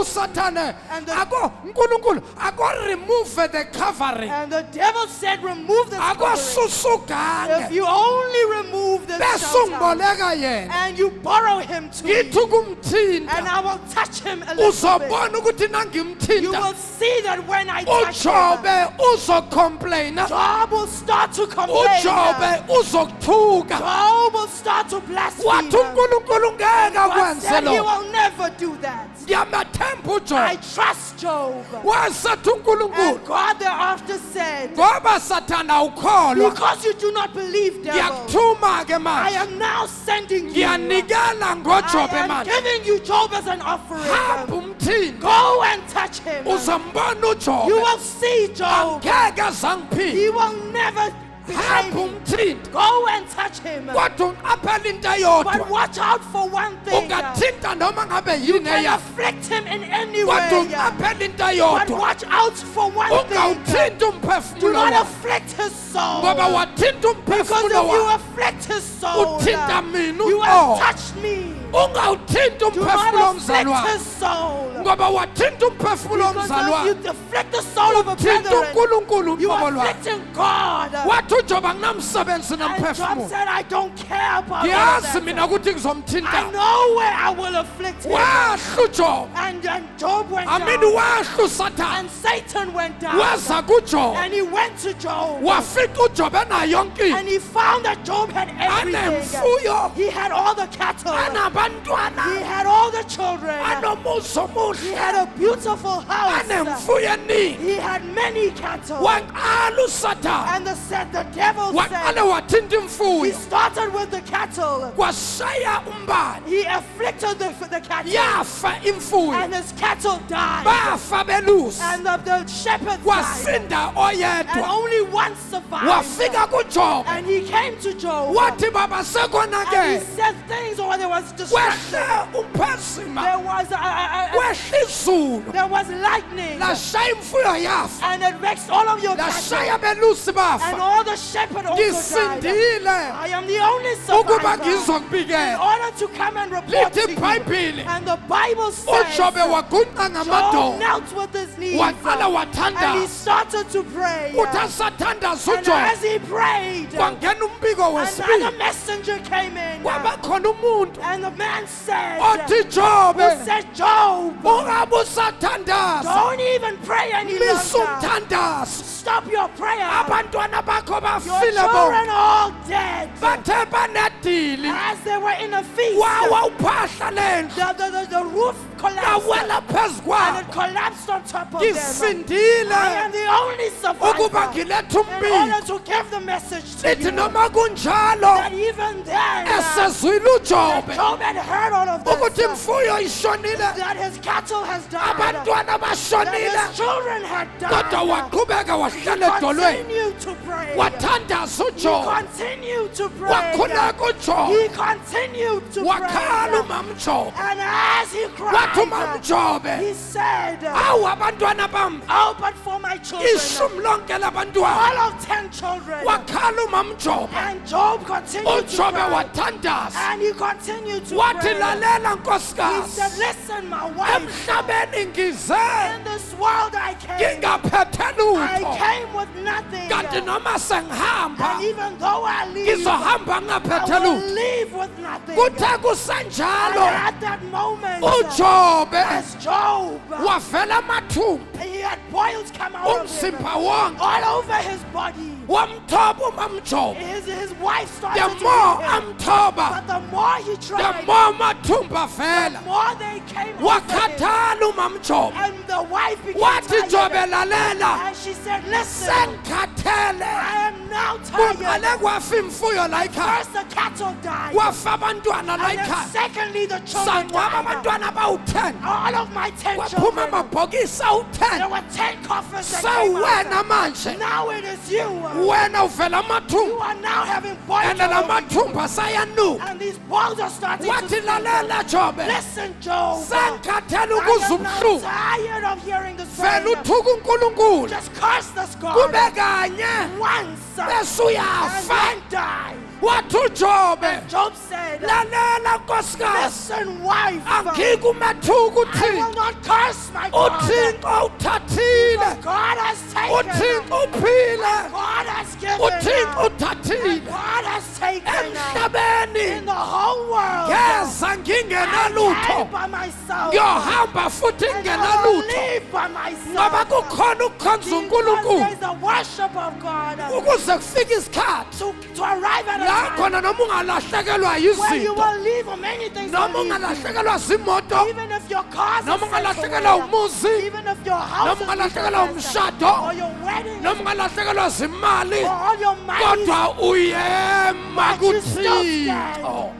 uSathane And the- ako uNkulunkulu ako remove the covering And the devil said, remove this ako covering. susu If gange you only remove this bese shelter ungiboleka yena and you borrow him to me, ngithi and kumthinta I will touch him a little bit, uzobona ukuthi you nangimthinta will see that when I touch him, uJobe uzocomplaina Job will start to complain. uJobe uzokuthuka Job will start to blaspheme. wathi uNkulunkulu ngeke God akwenze said he lo will never do that. ngiyamathemba I uJobe trust Job. wasethi uNkulunkulu And God thereafter said, ngoba Sathane awukholwa because you do not believe, devil, ngiyakuthuma ke I manje am now sending you. ngiyanikela ngoJobe I am manje giving you Job as an offering. hamba umthinta Go and touch him. uzombona You uJobe will see Job. angeke azangiphinde He will never betray hamba me. umthinta Go and touch him. kodwa unqaphela into But eyodwa watch out for one thing. ungathinta noma ngabe You yini can eya afflict him in any kodwa way. unqaphela into But eyodwa watch out for one thing. ungawuthinta Do umphefumulo not wakhe afflict his soul. ngoba wathinta Because if umphefumulo you wakhe afflict his soul, uthinta mina you have uqobo touched me. ungawuthinti Do umphefumulo not afflict womzalwane his soul. ngoba wathinta umphefumulo Because womzalwane you afflict the soul of a thinta brethren, uNkulunkulu you uqobo are lwakhe afflicting God. wathi uJobe anginamsebenzi And Job namphefumulo said, I don't care about all of ngiyazi mina that. ukuthi I ngizomthinta know where I will afflict him. wahla uJobe And Job went amini down. wahla uSathane And Satan went down. waza kuJobe And he went to Job. wafica uJobe enayo yonke And he found that Job had everything. anemfuyo He had all the cattle. He anabantwana had all the children. anomuso He omuhle had a beautiful house. anemfuyo eningi He had many cattle. waqala uSathane And the devil waqale said, wathinta he imfuyo started with the cattle. kwashaya umbane He afflicted the cattle. yafa imfuyo And his cattle died. bafa belusi And the shepherds died. kwasinda And oyedwa only one survived. wafika kuJobe And he came to Job. wathi baba And he sekonake said things or there was destruction. wehle umphezima There was wehle izulu there was lightning. lashaya imfuyo yafa And it vexed all of your cattle. lashaya belusi And bafa all the shepherd also died. ngisindile I am the only ukuba survivor. In ngizokubikela order to come and report lithi to you. ibhayibhile And the Bible says uJobe wagunqa Job ngamadolo knelt with his knees. waqala And he wathandaza started to pray. uthi asathandaza And uJobe as he prayed, kwangena umbiko another wesibili messenger came in. kwaba khona umuntu And the man said, othi who Jobe said, Job, ungabe usathandaza don't even pray any misa longer. umthandazo Stop your prayer. abantwana bakho Your bafile children bonke are all dead. bathe banedili As they were in a feast, wawa uphahla lendlu the roof collapsed. lawela phezu And kwabo it collapsed on top of them. I ngisindile am the only ukuba survivor. ngilethe In umbiko order to give the message to lithi you, noma kunjalo that even then, esezwile uJobe Job had heard all of ukuthi this, imfuyo ishonile that his cattle has died, abantwana that bashonile his children had kodwa died. waqhubeka wahlala edolweni Continue to pray. wathandaza He uJobe continued to pray. wakhuleka uJobe He continued to wakhala pray. umama uJobe And as he wathi umama cried, uJobe he said, awu abantwana bami oh, but for my children, ishumi lonke labantwana all of 10 children. wakhala umama uJobe And Job continued to uJobe pray. wathandaza And he continued to wathi pray. lalela He nkosikazi said, listen, my wife, emhlabeni ngize in this world I came. ngingaphethe I lutho came with nothing. kanti noma sengihamba And even though I leave, ngizohamba ngingaphethe I will lutho leave with nothing. kuthe And kusenjalo at that moment, uJobe as Job, wavela amathumba he had boils come out of him umsipha wonke all over his body. wamthoba umama uJobe His wife the started to more hit him. amthoba But the more he the tried, more amathumba the vela more they came over him. wakhathala umama uJobe And the wife became wathi Jobe tired. lalela And she said, listen, sengikhathele I am now kuqale tired. kwafa imfuyo la ekhaya First the cattle died. kwafa abantwana la And then ekhaya secondly the children sangcwaba died. abantwana abawu-10 All of my 10 kwaphuma children. amabhokisi There awu-10 were 10 coffers that came sewuwena out. manje Now it is you. wena uvela You amathumba are now having boils and all la over you. mathumba sayanuka And these balls are starting to wathi stink. lalela Jobe Listen, Job. sengikhathele I ukuza am now ubuhlungu tired of hearing this vele prayer. uthuka uNkulunkulu Just curse this God kube kanye once bese and uyafa then die. wathi uJobe Job said, lalela nkosikazi listen, wife, angiki umethuka I uthini will not curse my God. uthixo uthathile God has taken. uthixo uphile God has given. uthixo uthathile God has taken. emhlabeni In the whole world, ngeza I ngingenalutho came by myself. ngiyohamba futhi And I will ngingenalutho live by ngoba myself. kukhona ukukhonza Because uNkulunkulu there's the worship of God. ukuze kufike isikhathi To arrive at a la time khona noma ungalahlekelwa where you yizinto will leave many things noma will leave you. ungalahlekelwa zimoto Even if your cars are noma set ungalahlekelwa away, umuzi even if your house noma is ungalahlekelwa repossessed, umshado or your wedding noma ungalahlekelwa zimali or all your money, kodwa uyema but you still stand. kuthixo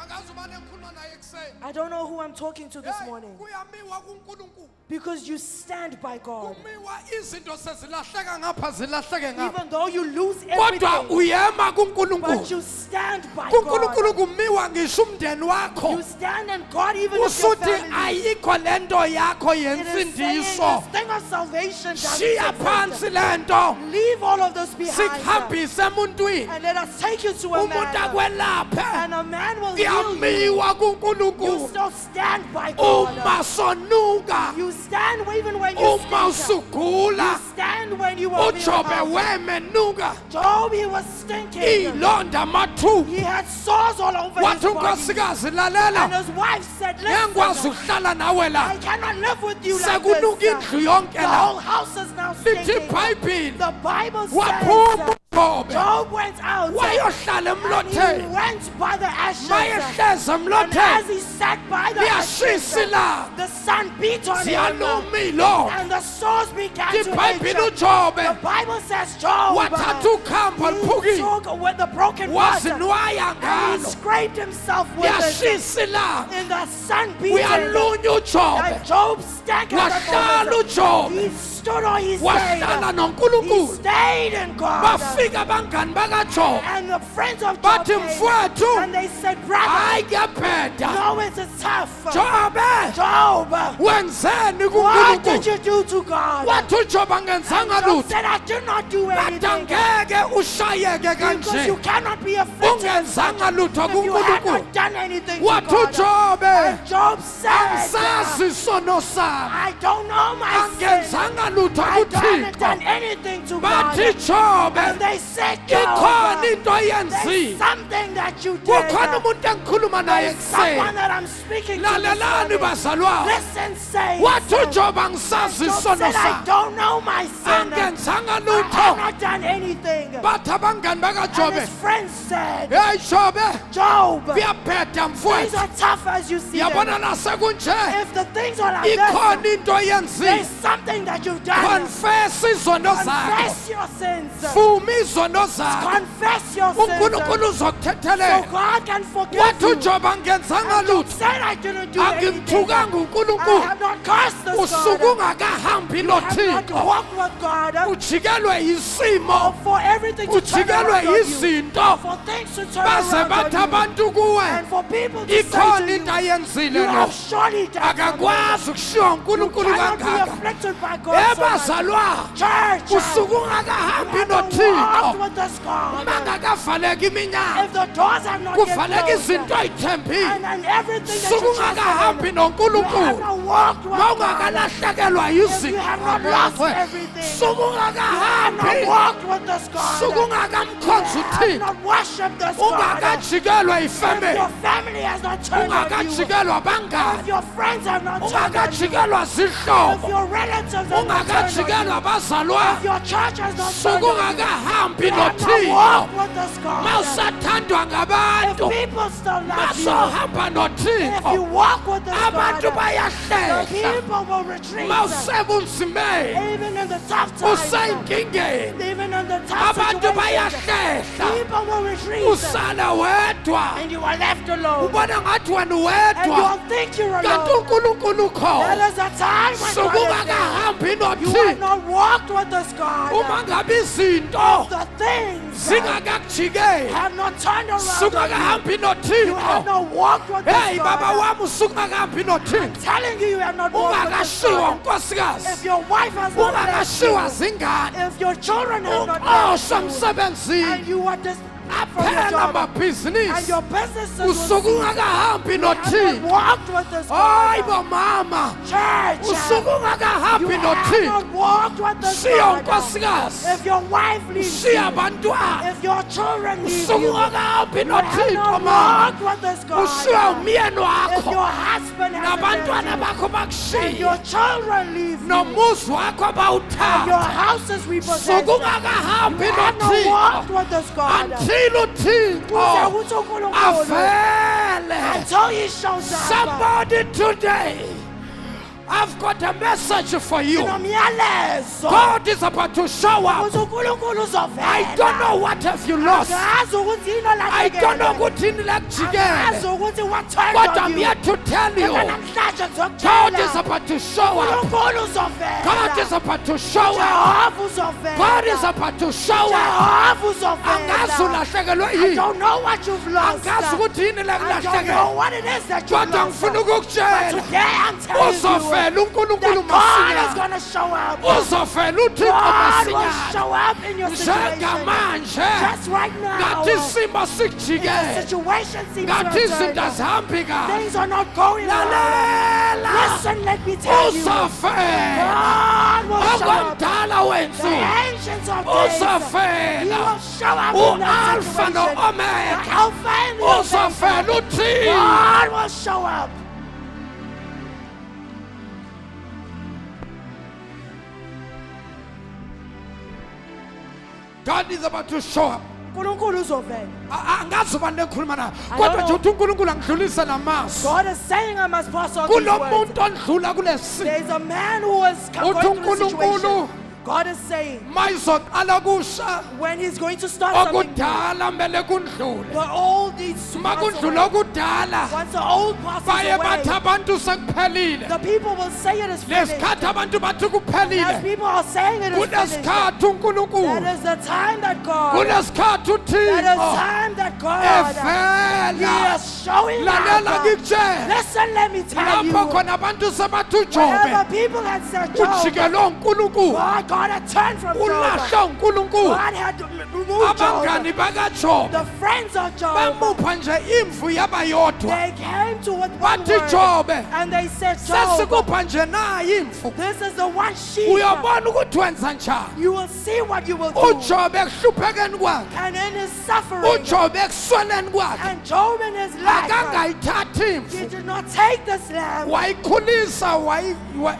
angazi ubani engikhuluma naye ekuseni I don't know who I'm talking to this morning. kuyamiwa kuNkulunkulu Because you stand by God. kumiwa izinto sezilahleka ngapha zilahleke ngapha Even though you lose kodwa everything, uyema but kuNkulunkulu. you stand by kuNkulunkulu God. kumiwa ngisho umndeni wakho. You stand and God, even if your Usuthi family, ayikho lento yakho it is saying yensindiso. this thing of salvation doesn't Shiya exist. phansi lento. Leave all of this behind Sikuhambise emuntwini. and let us take you to a Umuntu man, akwelaphe. and a man will heal you. Kuyamiwa You kuNkulunkulu. still stand by God. Uma sonuka. You stand even when you Uma stink. usugula. You stand when you are uJobe ill. weme nuka. Job, he was stinking. Ilonda mathu. He had sores all over his Wathi body. unkosikazi And lalela. his wife said, Ngiyakwazi listen, ukuhlala nawe la. I cannot live with you like Sekunuka this. indlu yonke The la. whole house is now Lithi stinking. iBhayibheli. The Bible Waphuma says uJobe. Job went out Wayohlala and he emlotheni. went by the ashes. Mayehleza And as emlotheni. he sat by the ashes, Liyashisa ilanga. the sun beat on him. Ziyaluma iy'londa. And the sores began to iBhayibheli itch. The uJobe Bible says Job, wathatha ukhambo he luphukile. took with the broken pot Wazinwaya and he ngalo. scraped himself with it. Liyashisa ilanga. In the sun beating, Uyalunywa uJobe. and Job stank at Wahlala the moment. uJobe. He stood or he Wahlala stayed. He noNkulunkulu. stayed in God. Bafika abangani bakaJobe. And the friends of Job Bathi came, mfowethu. and they said, brother, Hayi kuyabheda. no, it's tough. Jobe. Job, Wenzeni what did kuNkulunkulu? you do to God? Wathi uJobe angenzanga Job lutho. said, I did not do Bathi anything. angeke ushayeke Because you kanje. cannot be afflicted Ungenzanga lutho if you had kuNkulunkulu. not done anything to Wathi God. uJobe. And Job said, Angisazi isono sami. I don't know my sin. Angenzanga lutho I haven't done kuThixo. anything to God. Bathi Jobe. And they said, Ikhona Job, into there's oyenziwe. something that you did. Kukhona umuntu engikhuluma naye There's someone kuseni. that I'm speaking to Lalelani this morning. bazalwane. Listen, say. Wathi uJobe angisazi Job isono said, I sami. don't know my sin. Angenzanga I lutho. have not done anything. Bathi abangani And bakaJobe. his friends said, Hey Jobe. Job, Kuyabheda things mfowethu. are tough as you see them. Yabona nasekunje. If the things are like Ikhona this, into oyenziwe. there's something that you've done. Confess izono zakho. Confess your sins. Vuma izono zakho. Confess your sins. uNkulunkulu So uzokuthethelela. God can forgive Wathi you. uJobe angenzanga And Job lutho. said, I didn't do anything. Angimthukanga I uNkulunkulu. have not cursed this Usuke God. ungakahambi I have not noThixo. walked with God. Ujikelwe yisimo. For everything to turn Ujikelwe around on you. yizinto. For things to turn Baze around bathi on you. abantu kuwe. And for people to say Ikhona to into you, ayenzile you lo. have surely done something. Akakwazi ukushiwa You uNkulunkulu cannot be kangaka. afflicted by God so much. Ebazalwane. Church, Usuke you ungakahambi have not noThixo. walked with this God. Mangakavaleki iminyango. If the doors have not yet Kuvaleka closed, izinto oyithembile. and everything that Suke you trust ungakahambi in, you have noNkulunkulu. not walked with God. Mawungakalahlekelwa If you yizinto. have not lost everything, Suke you have not ungakahambi. walked with this God. Suke You ungakamkhonza have uThixo. not worshipped this God. Ungakajikelwa If yifamily. your family has not turned on you, Ungakajikelwa if abangani. your friends have not turned on you, Ungakajikelwa if zihlobo. your relatives have not turned on Ungakajikelwa you, abazalwane. if your church has not Suke turned on you, ungakahambi you have not noThixo. walked with this God. Mawusathandwa If ngabantu. people still love you, Masohamba if you noThixo. walk with this Abantu God, the bayahlehla. people will retreat. Mawusebunzimeni. Even in the tough times, Usenkingeni. even in the tough Abantu situations, bayahlehla. people will retreat. Usala wedwa. And you are left alone. Ubona ngathi wena And you wedwa. don't think you're Kanti alone. uNkulunkulu ukhona. There is a time when Suke God is there. ungakahambi You have noThixo. not walked with this God. Uma ngabe izinto The things zingakakujikeli. have not turned around Suke on you. ungahambi You have noThixo. not walked with this Hey baba God. wami usuke ungahambi noThixo. Telling you, you have not walked with this Ungakashiwa God. unkosikazi. If your wife has not left Ungakashiwa you, zingane. if your children have not Uqoshwa left you, and emsebenzini. you are just from your Phela job, and amabhizinisi. your businesses will Usuke cease. ungakahambi You have not noThixo. walked with this Hayi God. bo mama. Church, Usuke you ungakahambi have noThixo. not walked with this Shiya God. unkosikazi. If your wife leaves you, Shiya abantwana. if your children leave Usuke you, ungakahambi you have noThixo not mama. walked with this Ushiya God. umyeni If your wakho. husband has Nabantwana left bakho you, and bakushiya. your children leave you, Nomuzi wakho and your abawuthatha. house is repossessed, Suke you ungakahambi have not noThixo. walked with this God. Until Kuze uThixo kuthi uNkulunkulu avele. until He shows up. Somebody today, I've got a message for you. Nomyalezo God is about to show up. ukuthi uNkulunkulu uzovela. I don't know what have you lost. Angazi ukuthi yini I don't know olahlekelwe. what in like Angazi together. ukuthi what turned But on I'm you. here to tell you, namhlanje God is ngizokutshela about to show up. uNkulunkulu uzovela God is about to show up. Jehova uzovela God is about to show up. Jehova Angazi uzovela ulahlekelwe I yini. don't know what you've lost Angazi ukuthi yini la I don't know kulahlekele. what it is that you've Kodwa lost ngifuna but ukukutshela. today I'm telling you Uzofela uNkulunkulu that God is masinyane. going to show up Uzofela uThixo God will masinyane. show up in your situation Njengamanje just right now ngathi isimo if the sikujikele. situation seems Ngathi to izinto have azihambi kahle. things are not going well Lalela. listen let me tell you Uzofela. God will show up Okwamdala the wensuku. ancients of days He Uzofela. will show up in that U-Alpha situation no-Omega. the Alpha and the Omega Uzofela uThixo. God will show up God is about to show up. uNkulunkulu uzovela Angazi ubani lekhuluma nayo. I Kodwa don't nje uthi uNkulunkulu angidlulise namazwi. God is saying I must pass on these Kulo words muntu ondlula kulesi. there is a man who is going Uthi through the situation uNkulunkulu God is saying mayizoqala kusha when he's going to start something new, okudala mele kundlule. the old needs to pass Makundlula away. okudala Once the old passes baye bathi away, abantu sekuphelile. the people will say it is finished. Lesikhathi abantu bathi As kuphelile. people are saying it is finished, Kunesikhathi uNkulunkulu. that is the time that God, Kunesikhathi that is uThixo time that God, He evela. is showing Lalela up. ngikutshela. Listen, let me tell you, Lapho khona abantu sebathi wherever uJobe people had said, Job, ujikelwe uNkulunkulu. God had turned from Job. Ulahle uNkulunkulu. God had removed Job. Abangani bakaJobe The friends of Job, bamupha nje imvu yabayodwa. they came to with one Bathi word, Jobe, and they said, Job, sesikupha nje nayi imvu. this is the one sheep. Uyabona ukuthi wenza njani. You will see what you will do. uJobe ekuhluphekeni kwakhe. And in his suffering, uJobe ekusweleni kwakhe. and Job in his life, Akangayithathi he imvu. did not take this lamb Wayikhulisa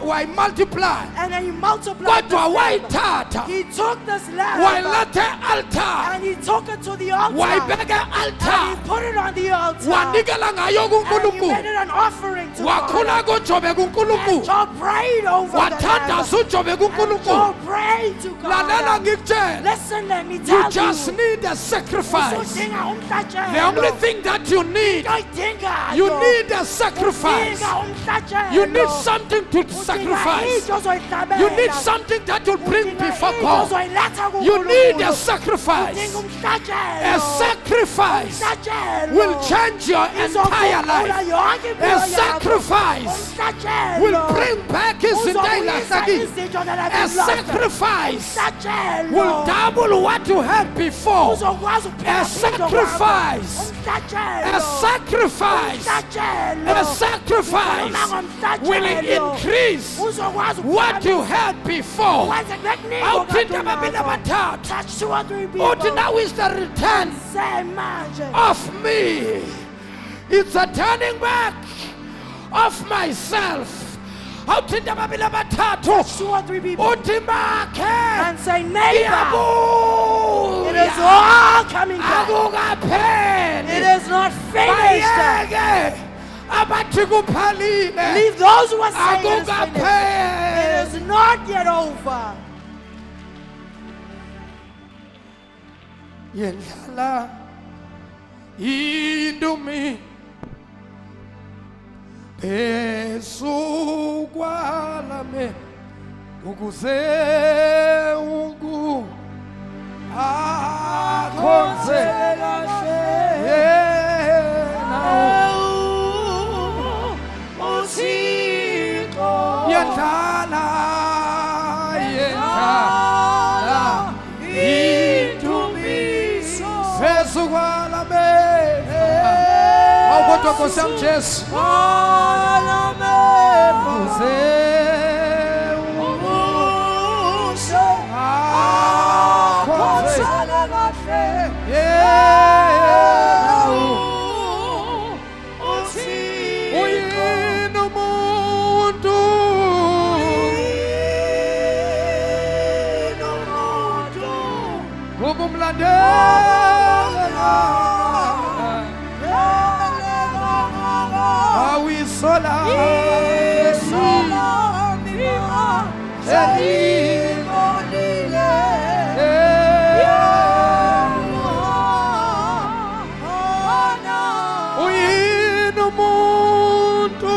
wayimultiply. and then he multiplied this Kodwa lamb. wayithatha. He took this lamb Wayiletha altar. and he took it to the altar Wayibeka and altar. he put it on the altar Wanikela ngayo and he made kuNkulunkulu. it an offering to God. Wakhula kuJobe And kuNkulunkulu. Job prayed over the lamb. Wathandaza uJobe And kuNkulunkulu. Job prayed to Lalela God. ngikutshela. Listen, let me tell You just you. need a sacrifice. Usudinga umhlatshelo. The only thing that you need, Oyidingayo. you need a sacrifice. Udinga umhlatshelo. You need something to Udinga sacrifice. into ozoyihlabela. You need something that will bring Udinga before into God. ozoyiletha You need a kuNkulunkulu. sacrifice. Udinga umhlatshelo. A sacrifice Umhlatshelo. will change your entire Izoguqula life. yonke A impilo yakho. sacrifice Umhlatshelo. will bring back his Uzobuyisa entire izinto that have A been lost. sacrifice Umhlatshelo. will double what you had before. Uzokwazi ukuphela A phindwe kwakho. sacrifice. Umhlatshelo. A sacrifice. Umhlatshelo. A sacrifice Ukhuluma ngomhlatshelo. will increase Uzokwazi what you ukuphakamiswa. had before. Wenze kukuningi Awuthinta okade ababili unakho. abathathu. Touch 2 or 3 people. Uthi now is the return Say manje. of me. It's a turning back of myself. Awuthinta ababili abathathu. Touch 2 or 3 people. Uthi makhe. And say neighbor. It is Iyabuya. all coming back. Akukapheli. It is not finished. Bayeke. Abathi kuphelile. Leave those who are saying it is finished. Akukapheli. It is not yet over. Yendlala idumi phezu kwalame ukuze akhonze yena yendlala idumi phezu kwalame awukodwa Nkosi yami Jesu ukuze akhonze uyini umuntu ubumlandela awisola uyini umuntu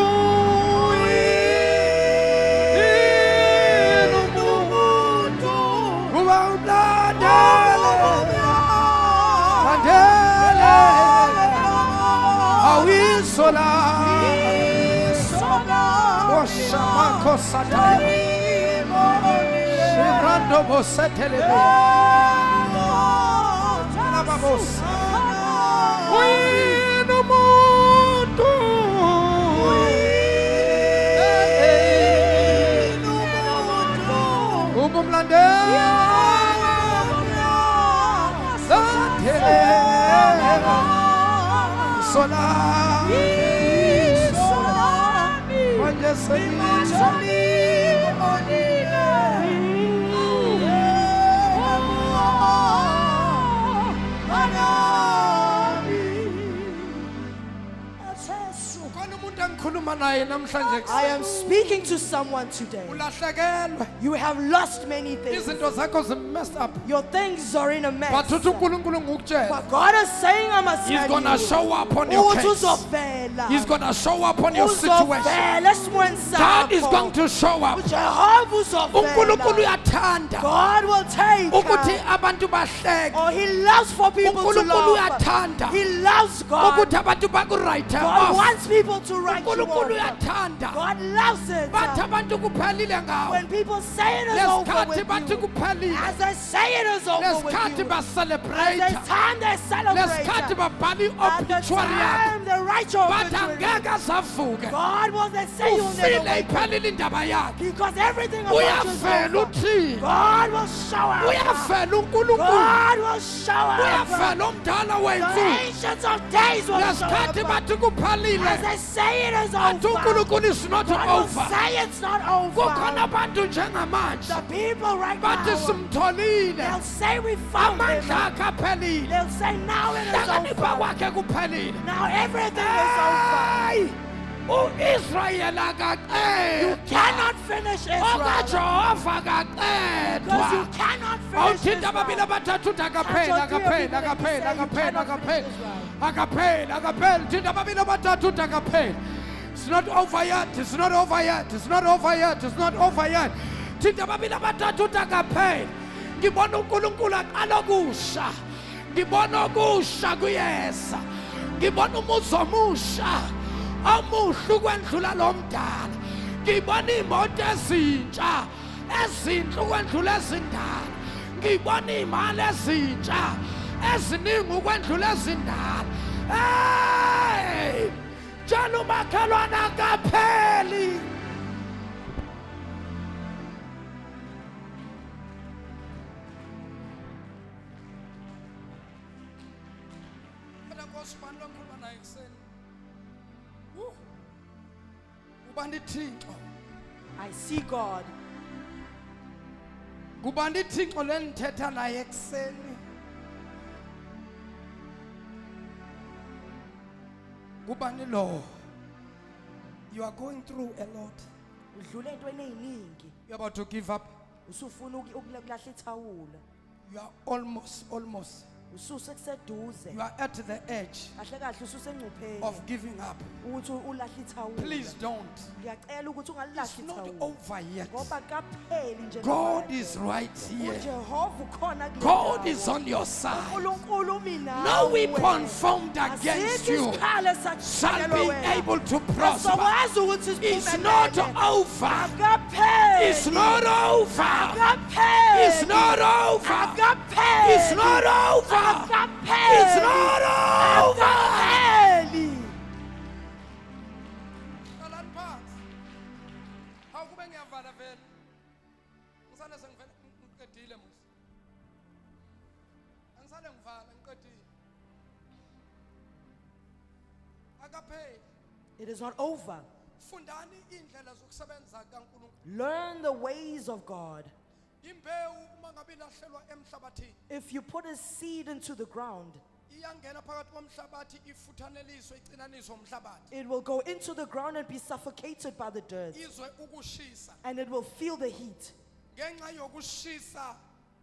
Isola. Oshamako sataya. Shibrando bosetelebe. Nababos. Wino mundo. Umumlande. Sola. Manje I am speaking to someone today. You have lost many things. Izinto zakho messed up. Your things are in a mess. But uthi uNkulunkulu ngukutshela. But God is saying I must He's tell gonna you. show up on your case. Uzovela. He's gonna show up on your situation. God is going to show up. uNkulunkulu uyathanda God will take ukuthi abantu bahleke. or He loves for people to uNkulunkulu love. uyathanda He loves God. ukuthi abantu bakurayithe God off. wants people to write you uNkulunkulu off. uyathanda God loves it. bathi abantu kuphelile ngawo. When people say it is over Lesikhathi with bathi you, kuphelile. as they say it is over with Lesikhathi you, baselebrate. as time they celebrate, Lesikhathi babhala at the i-obituary yakho. time they write your Bathi obituary, angeke asavuke. God will then say you'll never Ufile wake up. iphelile indaba yakhe. Because everything about you is Uyafela over. uthini. God will show up. Uyafela uNkulunkulu. God will show up. Uyafela umdala The wethu. ancients of days will show Lesikhathi up. bathi As kuphelile. they say it is Bathi over, uNkulunkulu is not God will over. say it's not over. Kukhona abantu njengamanje. The people right Bathi now, simtholile. they'll say we found him. Amandla akhe aphelile. They'll say now it is Hlakanipha over. kwakhe kuphelile. Now everything is over. Hayi, uIsrayeli You akaqedwa. cannot finish Israel. OkaJehova Because you akaqedwa. cannot finish Awuthinta ababili Israel. abathathu uthi akaphela akaphela akaphela akaphela akaphela akaphela akaphela thinta ababili abathathu uthi akaphela. It's not over yet. It's not over yet. It's not over yet. It's not over yet. Thinta ababili abathathu uthi akaphela. Ngibona uNkulunkulu aqala kusha. Ngibona kusha kuyesa. Ngibona umuzi omusha. Amuhlu kwendlula lo mdala. Ngibona imoto ezintsha. Ezinhle ukwendlula ezindala. Ngibona imali ezintsha. Eziningi ukwendlula ezindala. Hey! Tshela umakhelwane akapheli. Mina ngosibani lokhuluma naye kuseni. Kubani Thixo. I see God. Kubani Thixo lenithetha naye kuseni. Kubani lo. You are going through a lot. Udlule entweni eziningi. You are about to give up. Usufuna ukulahla ithawula. You are almost. Ususekuseduze. You are at the edge Kahle kahle ususengcupheni. of giving up. Ukuthi ulahla ithawula. Please don't. Ngiyacela ukuthi It's ungalahli not ithawula. over yet. Ngoba kapheli nje. God is right here. uJehova ukhona kule God ndawo. is on your side. uNkulunkulu mina. No weapon formed against you shall be able to prosper. Sokwazi ukuthi It's not over. Akapheli. It's not over. Akapheli. It's not over. Akapheli. It's not over. Akapheli. It's not over. Akapheli. Qalani phansi. Awukube ngiyavala vele. Ngisale sengivela ngiqedile musi. Angisale ngivala ngiqedile. Akapheli. It is not over. Fundani indlela zokusebenza kaNkulunkulu. Learn the ways of God. Imbewu uma ngabe ilahlelwa emhlabathini. If you put a seed into the ground, Iyangena phakathi komhlabathi ifuthaneliswe iqinaniswe umhlabathi. it will go into the ground and be suffocated by the dirt. Izwe ukushisa. And it will feel the heat. Ngenxa yokushisa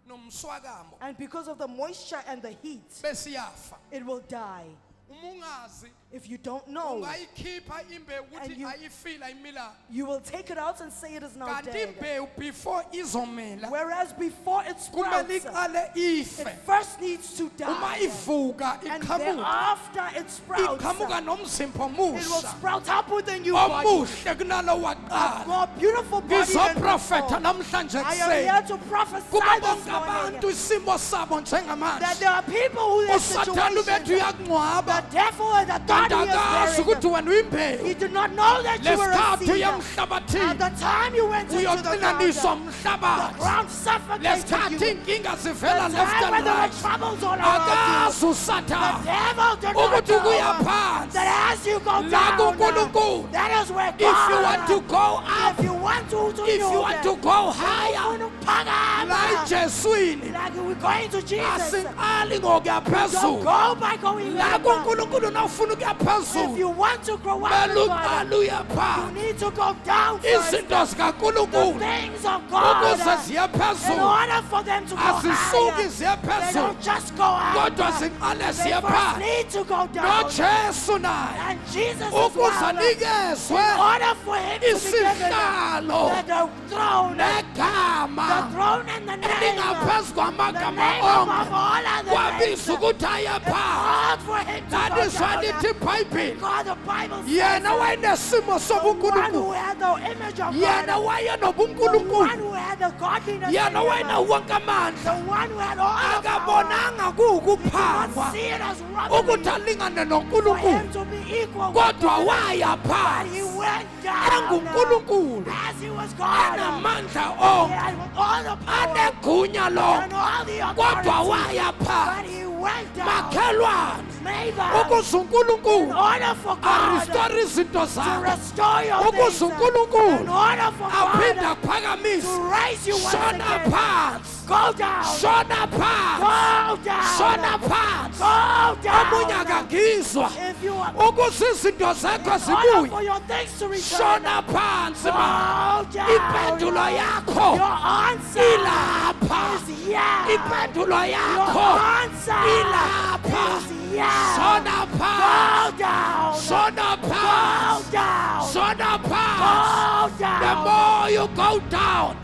nomswakamo And because of the moisture and the heat, besiyafa. it will die. umungazi If you don't know, ungayikhipha imbewu And ukuthi you- ayifila imila you will take it out and say it is now kanti dead. imbewu before izomila Whereas before it kumele sprouts, iqale it ife first needs to uma die. ivuka And iqhamuka thereafter it sprouts. iqhamuka nomzimba It will omusha sprout up with a new body. omuhle kunalo waqala More beautiful body than ngizoprofetha before. namhlanje I am ekuseni here to prophesy kuba this bonke abantu morning isimo sabo that njengamanje there are people who their usathane ubethu situation, uyakungcwaba the devil and the thought kanti he akazi is ukuthi bearing. wena uyimbewu He did not know that you were a lesikhathi seed. uya At emhlabathini the time you went into the uyoqinaniswa ground, the umhlabathi ground suffocated lesikhathi you. inkinga The zivela left time when and there were right troubles all around akazi you, the usathane devil did not ukuthi ukuya know phansi that as you go la down, kuNkulunkulu that is where if you want to God, go up if you want to if you want to go higher la like ejeswini we're going to Jesus, asiqali ngokuya don't phezulu go by going la up. kuNkulunkulu nawufuna ukuya If phezulu you want to grow up kumele with God, uqale uye you phansi need to go down first. izinto The zikaNkulunkulu things of ukuze God, ziye in phezulu order for them to go azisuki higher, ziye they phezulu don't just go up. kodwa ziqale They ziye first phansi need to go down. nojesu naye And Jesus as ukuze well, in anikezwe order for him to be given isihlalo the throne, negama the throne and the name, elingaphezu the kwamagama name above onke all other names, kwabizwa ukuthi aye phansi God for him to that go is why down. lithi ibhayibhili God, the Bible says, yena wayenesimo the one who sobunkulunkulu had the image of yena God, the one wayenobunkulunkulu who had the godliness in yena him, wayenawo wonke amandla the one who had all the power, akabonanga not kuwukuphangwa see it as ukuthi robbery alingane for nonkulunkulu him to be equal with kodwa God. waya But he phansi went down engunkulunkulu as he was God. enamandla He onke had all the power anegunya and lonke all the kodwa authority. waya But phansi he went down. makhelwane Neighbor, ukuze in unkulunkulu order for God arestore izinto to zakho restore your ukuze things, in unkulunkulu order for aphinde God akuphakamise to raise you once shona again, phansi go down, shona phansi go down, shona phansi go omunye down. akangizwa If you are ukuze izinto zakho in order zibuye for your things to return, shona phansi ma go down. impendulo yakho Your answer ilapha is yes. impendulo Your yakho answer ilapha is yes. shona phansi Go down. shona Go phansi down. shona phansi Go the down. more you go down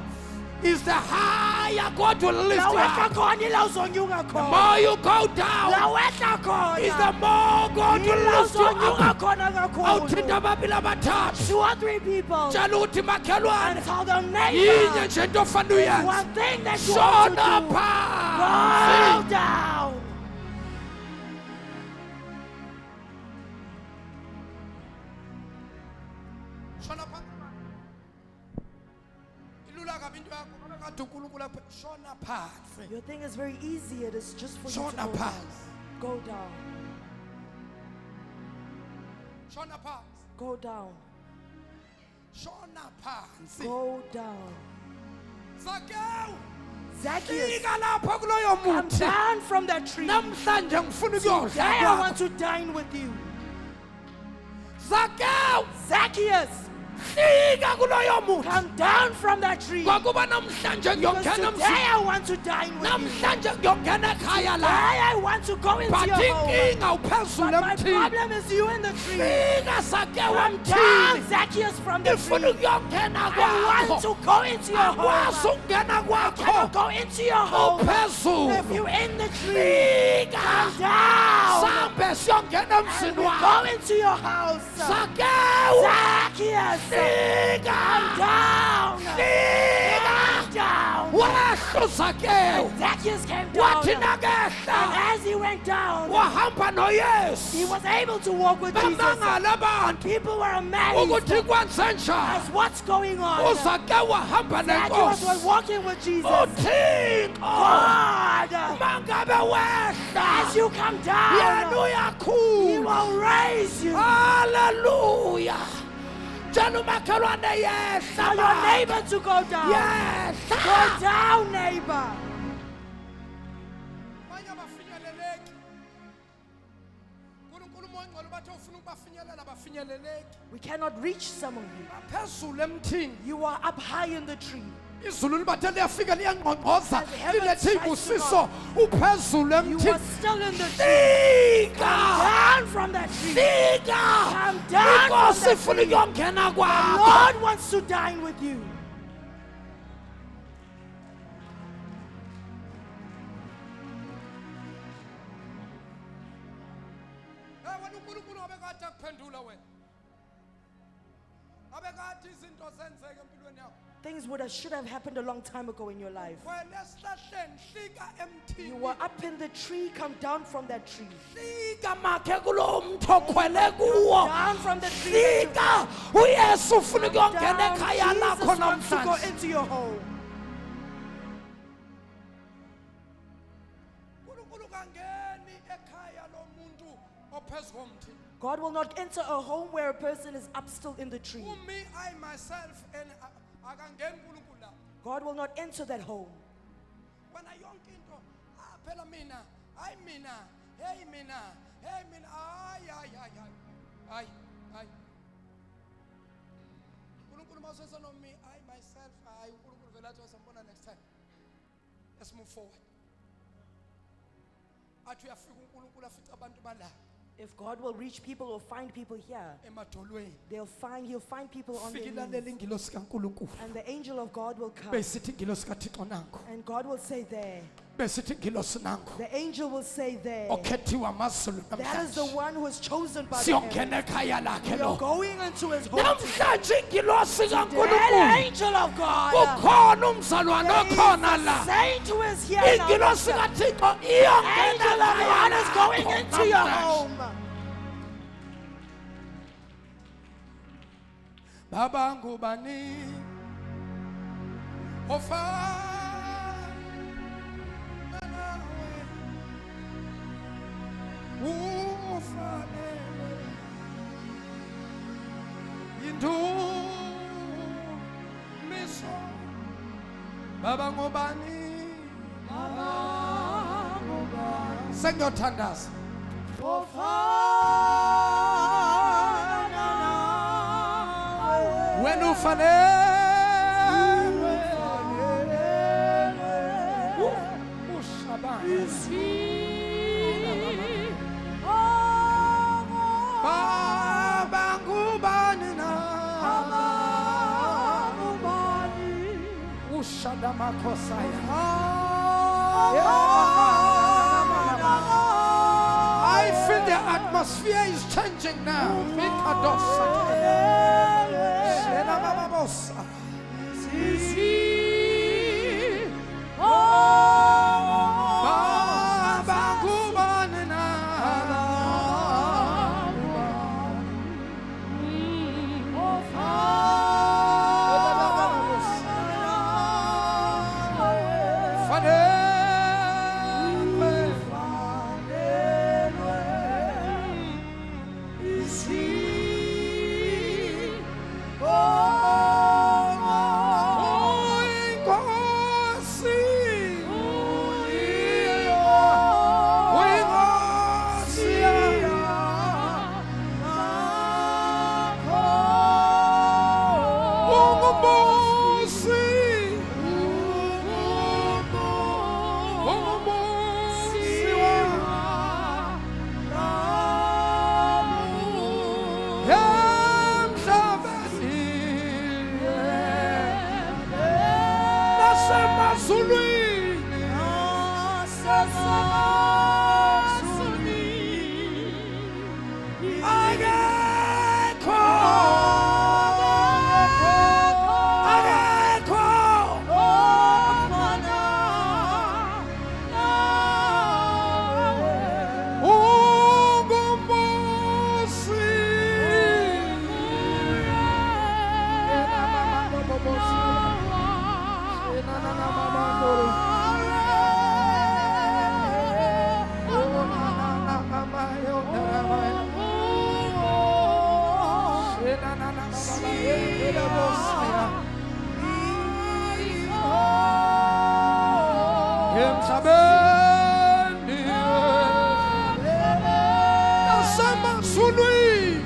is the higher God will lift you Lawehla up. khona ila uzonyuka The khona. more you go down Lawehla khona. is the more God will Ila lift you uzonyuka up. khona kakhulu. Awuthinta ababili abathathu 2 or 3 people tshela ukuthi makhelwane and tell them yinye neighbor, nje into ofanele there's uyenze one thing that you want to shona do. Go phansi down. shona phansi ilula kabi into yakho ngoba kade uNkulunkulu apha shona phansi Your thing is very easy. It is just for you to shona go down. phansi Go down. shona phansi Go down. shona phansi Go down. Zakewu Zacchaeus, fika lapha kuloyo come muthi down from that tree. namhlanje ngifuna ukuyodla Today I kwakho want to dine with you. Zakewu Zacchaeus, fika kuloyo muthi come down from that tree. kwakuba namhlanje Because ngiyongena today emzini I want to dine with you. namhlanje ngiyongena ekhaya la Today I want to go into but your home. inkinga uphezulu But my emthini problem is you in the tree. fika Zakewu Come down, emthini Zacchaeus, from the ngifuna tree. ukuyongena I want kwakho to go into your akwazi home. ukungena Cannot kwakho go into your home if uphezulu you're in the tree. fika Come down. sambe siyongena And emzini we go wakho into your house. Zakewu Zacchaeus, fika come down. fika Come down. wehla Zakewu Zacchaeus came down. wathi And nakehla as he went down, wahamba noyesu he was able to walk with Jesus. bamangala abantu People were amazed ukuthi kwenze njani as what's going on. uZakewu wahamba Zacchaeus was nenkosi walking with Jesus. uthixo God, mangabe wehla as you come yena down, He uyakhula will raise you. haleluya tshela umakhelwane Tell your yehla neighbor to go down. Go yehla down, neighbor. abanye abafinyeleleki uNkulunkulu ongcwele bathi ufuna ukubafinyelela bafinyeleleki We cannot reach some of you. baphezulu emthini You are up high in the tree. izulu libathe liyafika liyangqongqoza As heaven lilethe strikes ibusiso uphezulu You emthini are still in the tree. fika Down from that tree. fika Come down from inkosi that ifuna tree. ukuyongena The kwakho Lord wants to dine with you. wena uNkulunkulu abekade akuphendula wena abekade izinto zenzeke empilweni yakho Things should have happened a long time ago in your life. wena esihlahleni hlika emthini You were up in the tree, come down from that tree. hlika makhe kulo mthi okhwele kuwo Down from the tree. that you- hlika uyesu ufuna ukuyongena Down. ekhaya lakho Jesus wants to go namhlanje into your home. uNkulunkulu kangeni ekhaya lomuntu ophezu komthi God will not enter a home where a person is up still in the tree. umi I myself and akangeni uNkulunkulu la God will not enter that home. wena yonke into phela mina hayi mina hey mina hey mina hayi uNkulunkulu mawusesa no me I myself hayi uNkulunkulu vele athi wasambona next time let's move forward athi uyafika uNkulunkulu afica abantu bala If God will reach people or find people here, emadolweni he'll find people on their fika knees. ilalela ingilosi kaNkulunkulu And the angel of God will come. besithi ingilosi kaThixo nangu And God will say there. besithi ingilosi nangu The angel will say there. okhethiwa amazulu That is the namhlanje one who is chosen by the heaven. siyongena ekhaya lakhe We are lo going into his home. namhlanje ingilosi The kaNkulunkulu angel of God. ukhona umzalwane okhona The la saint who is here now. ingilosi kaThixo The iyongena angel of God is going lakho into your namhlanje. home. Baba ngubani ofana nawe ufanele indumiso Baba ngubani sengiyothandaza wena ufanele ushabana Baba ngubani na ushada makosaya I feel the atmosphere is changing now. Mikadosa. Shela bababosa. Baba ngubani na emhlabeni nasemazulwini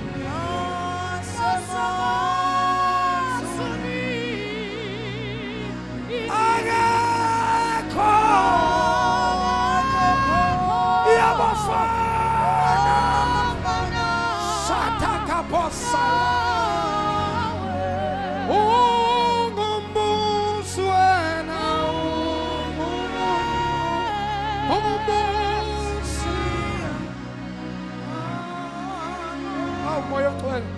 Bafana. Sataka Bosa. Ungumbuswena. Ungumbuswena. Oh, moyo kweli.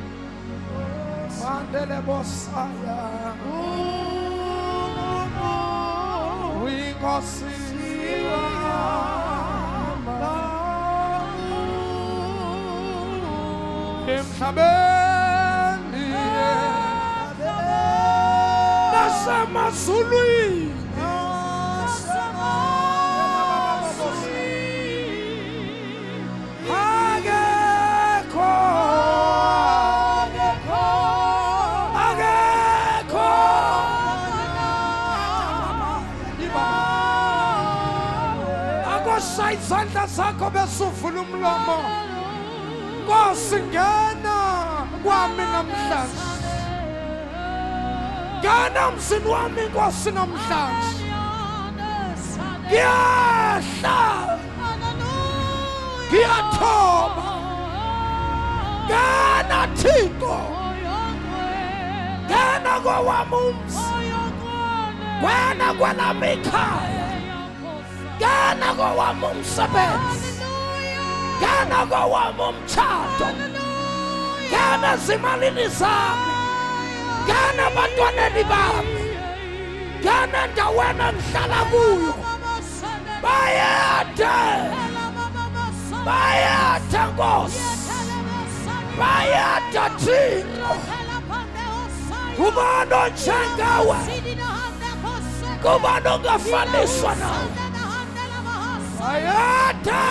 Mandele Bosaya. Wingosiwa. Emhlabeni. Nasemazulwini. Isandla sakho besuvula umlomo. Nkosi ngena kwami namhlanje. Ngena mzini wami Nkosi namhlanje. Ngiyahla. Ngiyathoba. Ngena Thixo. Ngena kwawami umzi. Wena kwelami ikhaya. Ngena kwawami umsebenzi. Ngena kwawami umtshado. Ngena ezimalini zami. Ngena ebantwaneni bami. Ngena endaweni engihlala kuyo. Bayade. Bayade Nkosi. Bayade Thixo. Kubani onjengawe. Kubani ongafaniswa nawe. Ayata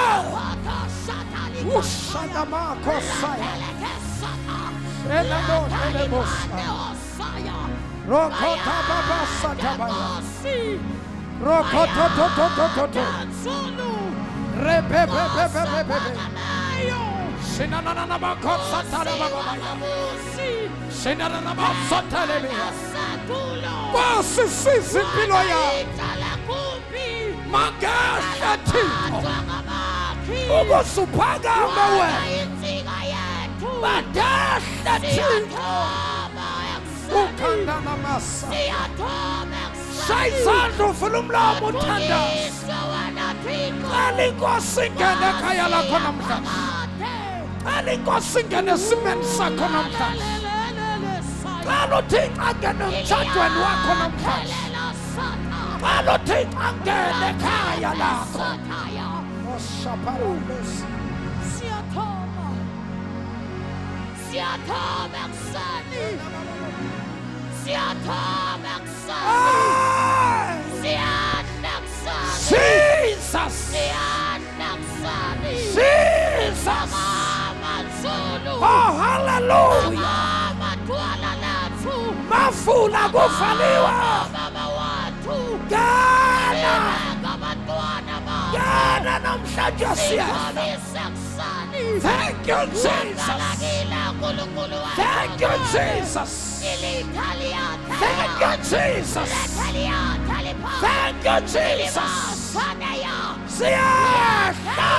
Ushana Makosaya Elamo Elebosa Rokota Baba Satabaya Rokota Toto Repepepepepepe Sinanana Makosa Tarabaya Sinanana Masotalebia Basi Sisi Piloya Magasha Thixo ukusuphakama wena badahla Thixo ukhanda namasa sayizandla uvula umlomo uthandaza qala Inkosi ingene ekhaya lakho namhlanje qala Inkosi ingene esimeni sakho namhlanje qala uThixo angene emtshadweni wakho namhlanje qala uThixo angene ekhaya lakho Siyathoba kusani. Siyathoba kusani. Siyathoba kusani. Jesus. Siyathoba kusani. Jesus. Mama Zulu. Oh, hallelujah. Mama Twala Latu. Mafula kuvaliwa. Baba watu. Gana. Abantwana ba. Gana namhlanje siyeza. Thank you, Jesus. Thank you, Jesus. Thank you, Jesus. Thank you, Jesus. Siyahla.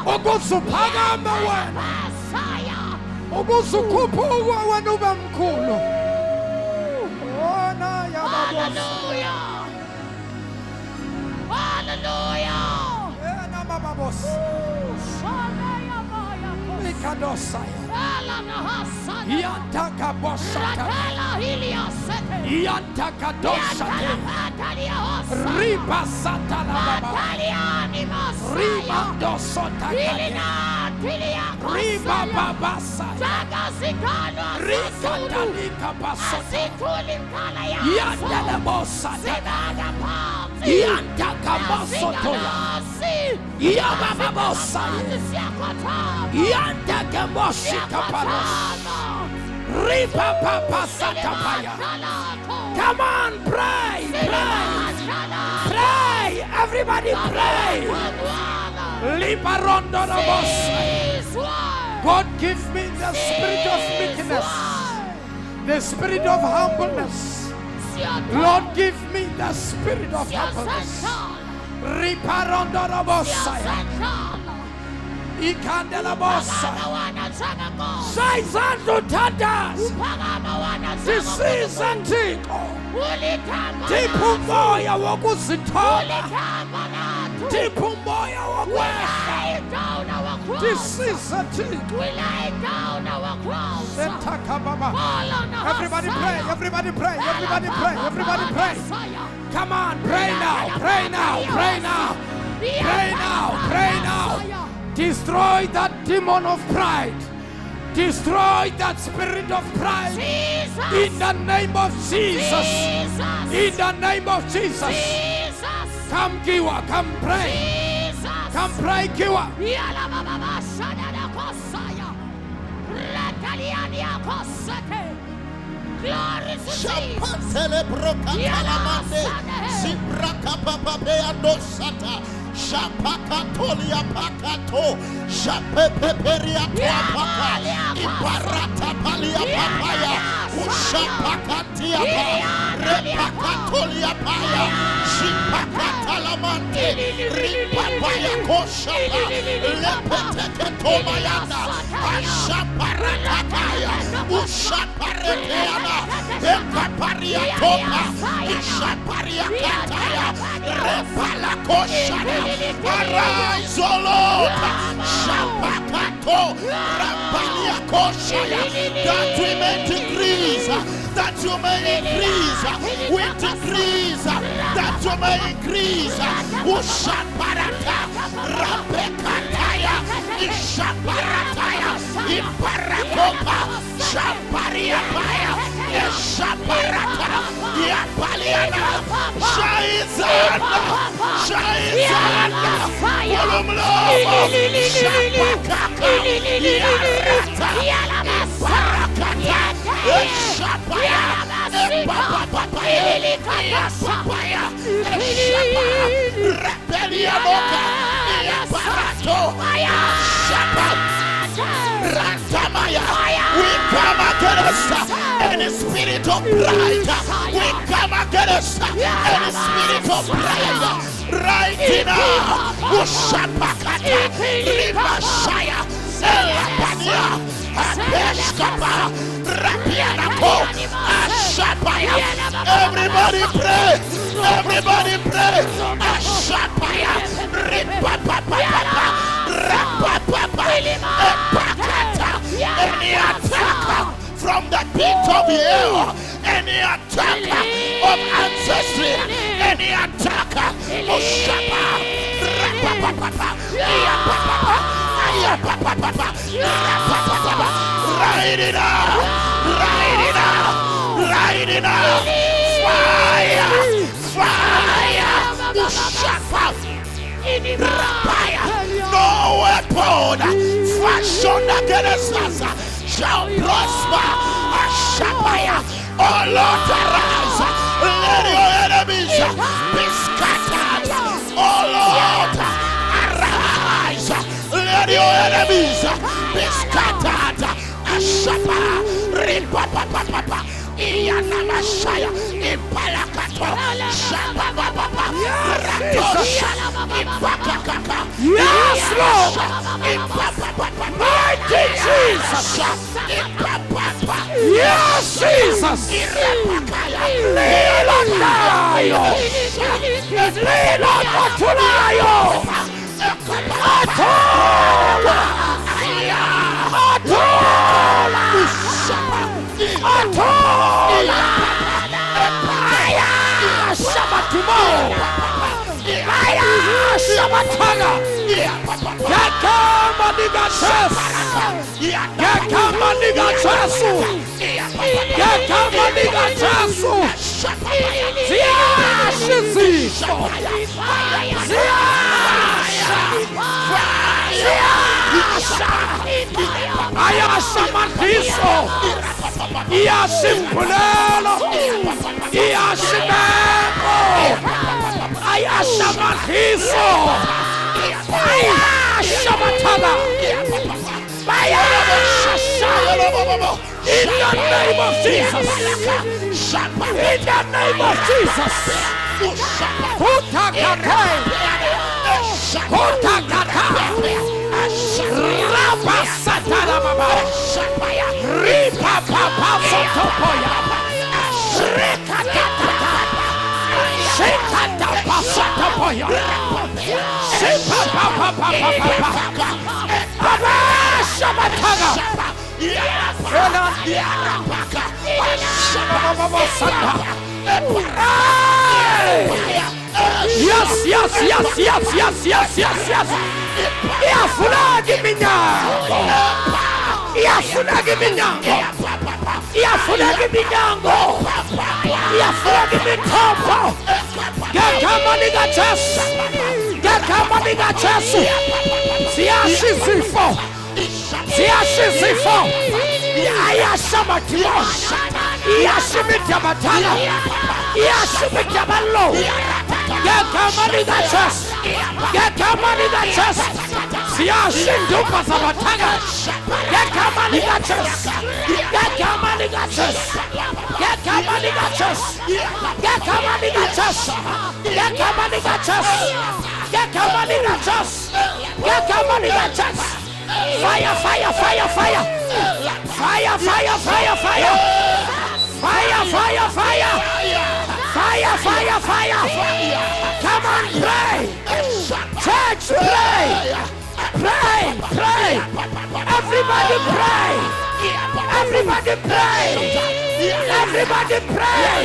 Ukusuphakama wena. Ukusukhuphuka wena ube mkhulu. Wona Hallelujah. Hallelujah. Ena mababosi. Ikadosaya. Yantaka bosata. Yantaka dosate. Riba satala baba. Riba dosota. Riba babasa. Rikatalika basota. Yantala bosata. Yantaka basotoya. Yababa bosaya. Yantaka boshika palos. Riba papa satapaya. Come on, pray, pray. Pray, everybody pray. Libarondo God, give me the spirit of meekness, the spirit of humbleness. Lord, give me the spirit of humbleness. Riparondo Ikandela bossa. Phakama wena Nzamako. Sayizandla uthandaza. Phakama wena Nzamako. Sisiza Thixo. Ulithamba Thipha umoya wokuzithoba. ulithamba nathi. Thipha umoya We wokwehla. lay down our cross. Sisiza Thixo. We lay down our cross. Sethaka baba. Fall on us, Everybody pray, Messiah. everybody pray, everybody pray, everybody pray. Messiah. Come on, pray now, pray now, pray now. Pray now, pray now. Destroy that demon of pride. Destroy that spirit of pride. Jesus. In the name of Jesus. Jesus. In the name of Jesus. Jesus. Come, Kiwa, come pray. Jesus. Come pray, Kiwa. Yala baba bashada na kosaya. Retaliania kosate. Glory to Jesus. Shapatele brokatalamande. Sibraka papapea dosata. Shapakatolia pakato. Shapepeperia tuapaka. Ibarata palia papaya. Ushapakatia pa. Repakatolia paya. Shipakatalamante. Ripapaya koshapa. Lepeteketomayana. Ashaparakataya. Ushaparekeana. Ekaparia topa. Ushaparia kataya. Repala koshana. Arise, O Lord. Shapakato. Rapalia koshaya. That we may decrease. That you may increase. We decrease. That you may increase. Ushaparata. Rapekataya. Ishaparataya. Iparakopa. Shaparia paya. Ishaparata. Yapaliana. Shaizana. Shaizana. Volumlovo. Shapakaka. Yarata. Iparakata. Ishapaya. Epapapapaya. Iyapapaya. Ishapaya. Repelianoka. Iyaparato. Shapa. Rantamaya. We come against any spirit of pride. We come against any spirit of pride. Right now. Ushapakata. Ribashaya. Elapania. Apeshkapa. Rapianako. Ashapaya. Everybody pray. Everybody pray. Ashapaya. Ripapapapapa. Rapapapa. Epakata. Any attack from the pit of hell, any attack of ancestry, any attack of Shapa, Rapapapa, Yapapapa, Yapapapa, Rapapapa, ride it out, ride it out, ride it out, fire, fire, Shapa, Rapaya, no weapon fashioned against us shall prosper. Ashapaya. Oh Lord, arise. Let your enemies be scattered. Oh Lord, arise. Let your enemies be scattered. Ashapa. Ripapapapa. Iyanamashaya. Impalakato. Shapapapapa. Ratosha. Impakakaka. Yes, Lord. Impapapapa. Mighty Jesus. Yes, Jesus. Lila Nayo. Lila Matulayo. Atola. Atola. Atola. Aya Shabatimo. Aya Shabatana. Yakama Nigates. Yakama Nigatesu. Yakama Nigatesu. Ziashi Zisho. Ziasha. Ziasha. Ayasha Matiso. Iasimpulelo. Iasimemo. Ayasha Matiso. Ayasha Matana. In the name of Jesus. In the name of Jesus. Kutakate. Kutakata. Koya. Sipa papa papa papa. Abasha Bataga. Yes. Yafuna giminyango. Yafuna giminyango. Yafuna giminyango. Yafuna gimintombo. Gakamaniga chesi. Gakamaniga chesi. Siashizifo. Siashizifo. Ayashamatimo. Yashimitamatana. Yashimitamalo. Gakamaniga chesi. Gakamaniga chesi. Siashindupa sabatanga. Gakamaniga chesi. Gakamaniga chesi. Gakamaniga chesi. Gakamaniga chesi. Gakamaniga chesi. Gakamaniga chesi. Gakamaniga chesi. Fire. Fire. Come on, pray. Church, pray. Pray. Everybody pray. Everybody pray. Everybody pray.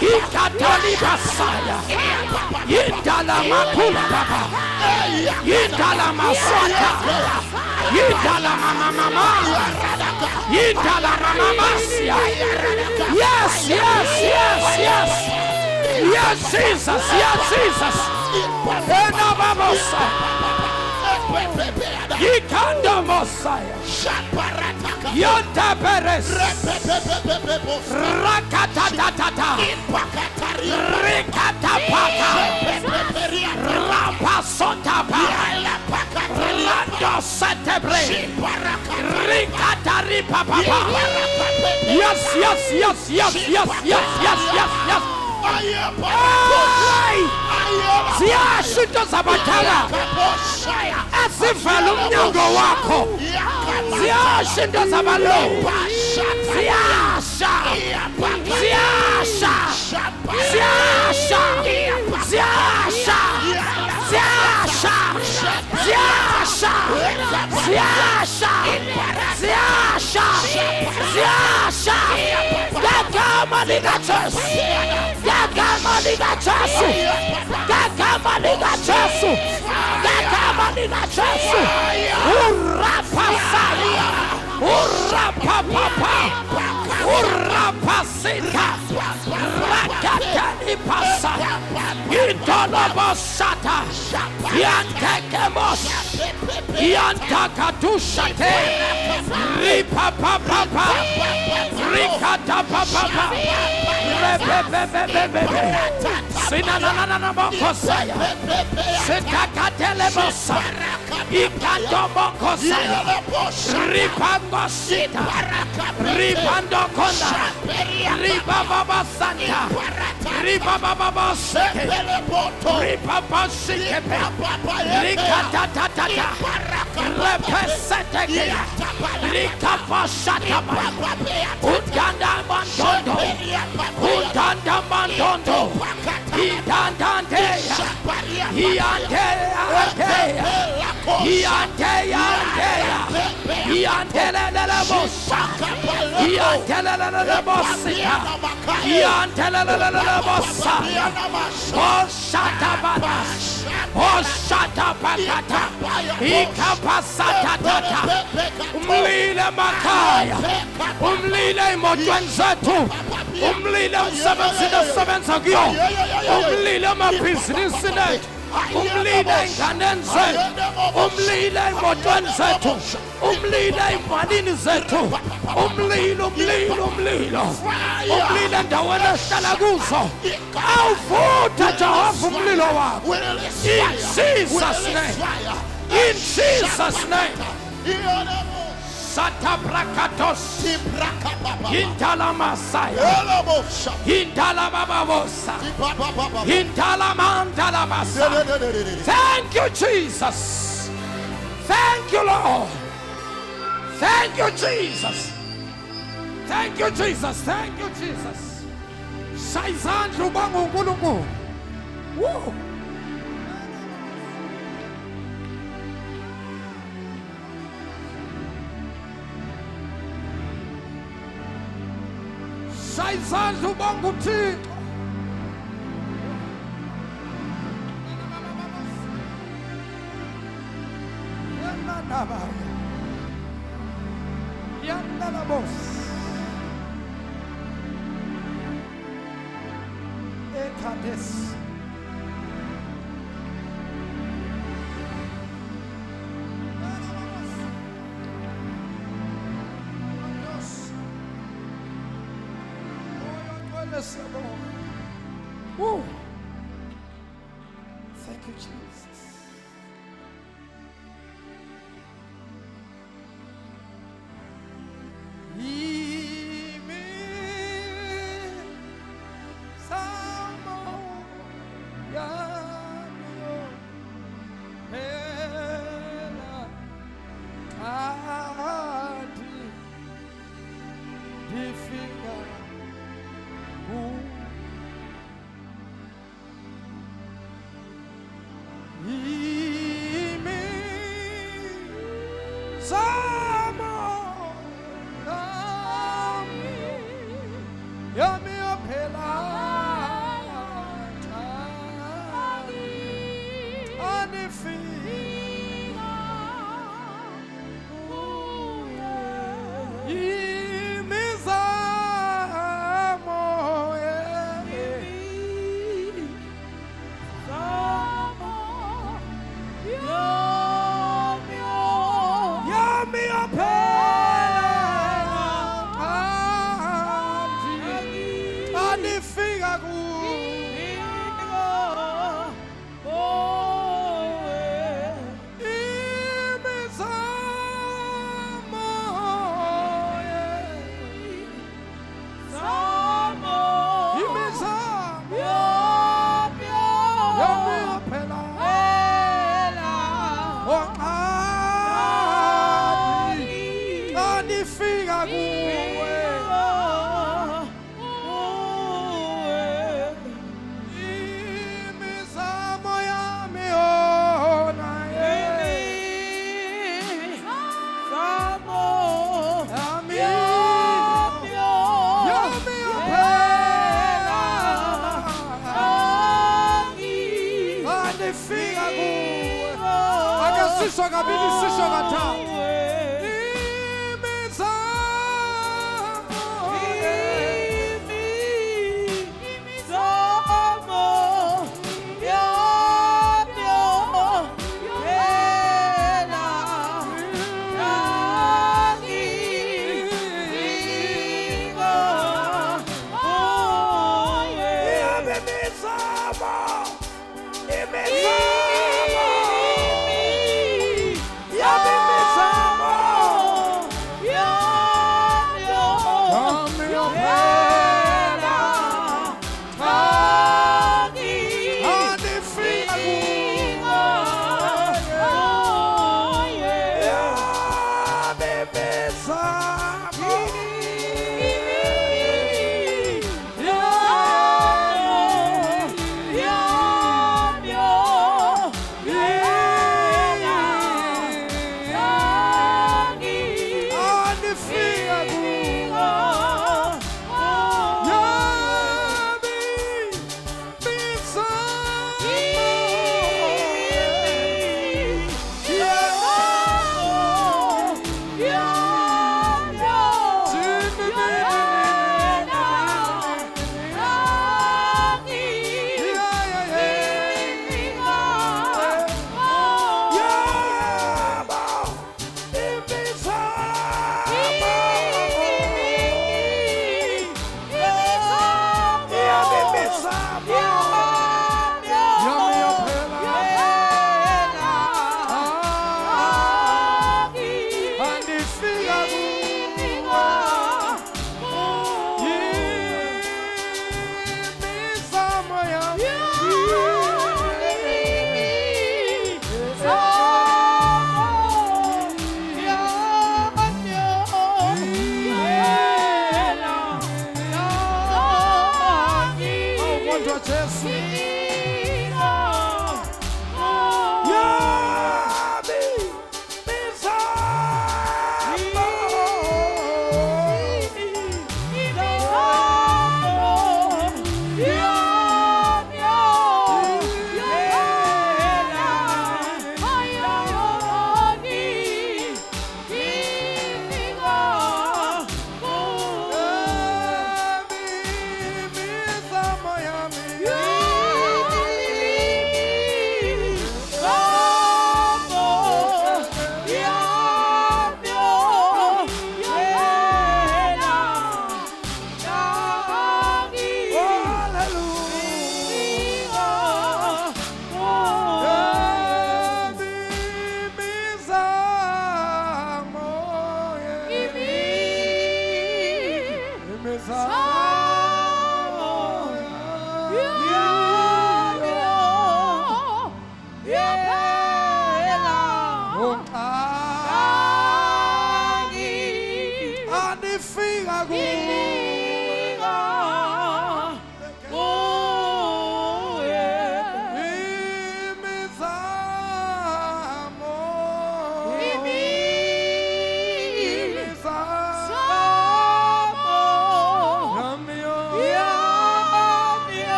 Ikatali basaya. Yindala makula baba. Yindala maswata. Yindala mama. Yindala mama masia. Yes. Yes, Jesus. Ena babosa. Yikanda Mosiah. Yonta Perez. Rakatatata. Rikatapata. Rapasotapa. Rando Satebre. Rikataripapa. Yes. Siashuto Sabatara. Asifalo mnyongo wako. Siashuto Sabalo. Siasha. Yantakadushate Ripapapa Rikatapapa Rebebebebebe Sinanana Bokosaya Sitakatelebosa Ikatobokosaya Ripangosita Ripandokonda Ribababa Santa Ribababa Seke Ribaba Sikepe Rikatatata Repeseteke Rikapashataba Uganda Mandondo Uganda Mandondo Idandanteya Ianteya Iantelelebosa Iantelelebosika Iantelelebosa Oshatabata Oshatabata Ikapasatata Umlile Makaya Umlile Motwenzetu Umlile Msebenzi Umlile Mabusiness Umlile Nganenze Umlile Motwenzetu Umlile Manini Zetu Umlile Ndawana Shalaguzo Awuvuta Jehova umlilo wako in Jesus name. In Jesus name. Sata brakatos Hintala Masaya Hintala Bababosa Hintala Mantala Basa. Thank you, Jesus. Thank you, Lord. Thank you, Jesus. Thank you, Jesus. Thank you, Jesus. Shayizandla ubanga uNkulunkulu. Woo. Shayizandla ubanga uThixo. Yanalabos. Ekades. Woo. Thank you, Jesus.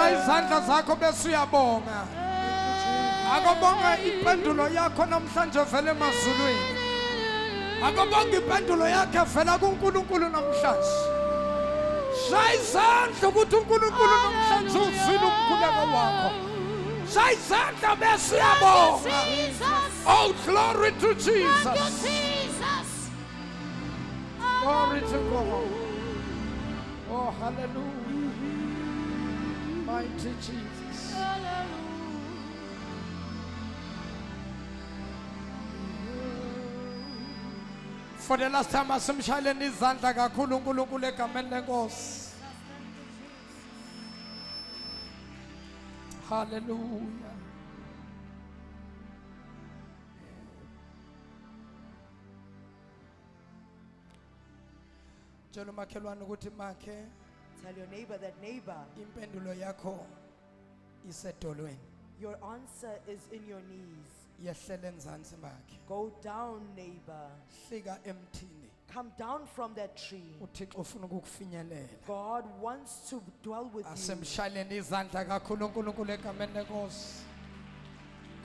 Izandla zakho bese uyabonga. Akubonga impendulo yakho namhlanje vele emazulwini. Akubonga impendulo yakho vela kuNkulunkulu namhlanje. Shaya izandla ukuthi uNkulunkulu namhlanje uzwile ukukhuleka kwakho. Shaya izandla bese uyabonga. Oh, glory to Jesus. Glory to God. Oh, hallelujah. Mighty Jesus. For the last time asimshaleni izandla kakhulu uNkulunkulu egameni lenkosi. Hallelujah. Tshela umakhelwane ukuthi makhe. Tell your neighbor that, neighbor, Impendulo yakho isedolweni. your answer is in your knees. Yehlele enzansi makhe. Go down, neighbor. Hlika emthini. Come down from that tree. uThixo ufuna ukukufinyelela. God wants to dwell with you. Asemshaleni izandla kakhulu uNkulunkulu egameni lenkosi.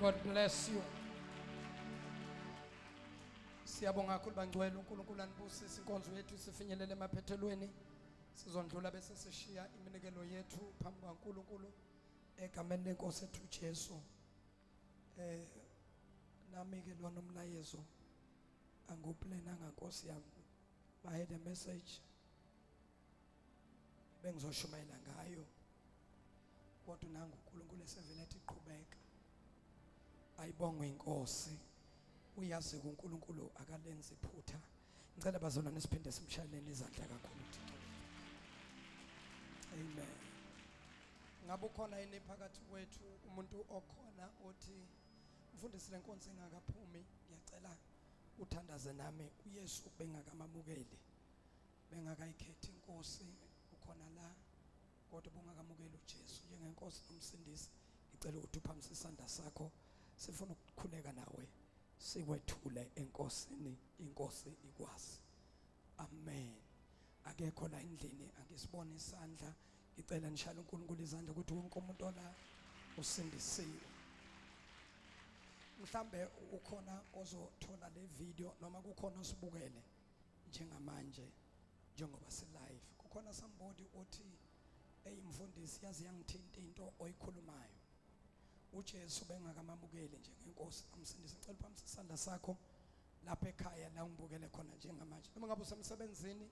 God bless you. Siyabonga kakhulu bangcwele uNkulunkulu anibusise inkonzo yethu sifinyelele emaphethelweni. Sizondlula bese sishiya iminikelo yethu phambi kwaNkulunkulu egameni lenkosi ethu Jesu. Nami ke lona umlayezo anguplananga Nkosi yami. I had a message bengizoshumayela ngayo kodwa nangu uNkulunkulu esevele ethi qhubeka. Ayibongwe inkosi. Uyazi uNkulunkulu akalenzi iphutha. Ngicela bazalwane siphinde simshayeleni izandla kakhulu Thixo. Amen. Ngabe ukhona yini phakathi kwethu umuntu okhona othi mfundisi lenkonzo engakaphumi ngiyacela uthandaze nami uYesu bengakamamukeli bengakayikhethi inkosi ukhona la kodwa bungakamukeli uJesu njengenkosi nomsindisi ngicela ukuthi uphamise isandla sakho sifuna ukukhuleka nawe sikwethule enkosini inkosi ikwazi. Amen. Akekho la endlini angisibona isandla ngicela nishayela uNkulunkulu izandla ukuthi wonke umuntu ola usindisiwe. Mhlambe ukhona ozothola le video noma kukhona osibukele njengamanje njengoba si live kukhona somebody othi eyimfundisi yazi yangithinta into oyikhulumayo uJesu bengakamamukeli njengenkosi amsindisi. Ngicela uphamise isandla sakho lapha ekhaya la ungibukele khona njengamanje noma ngabe usemsebenzini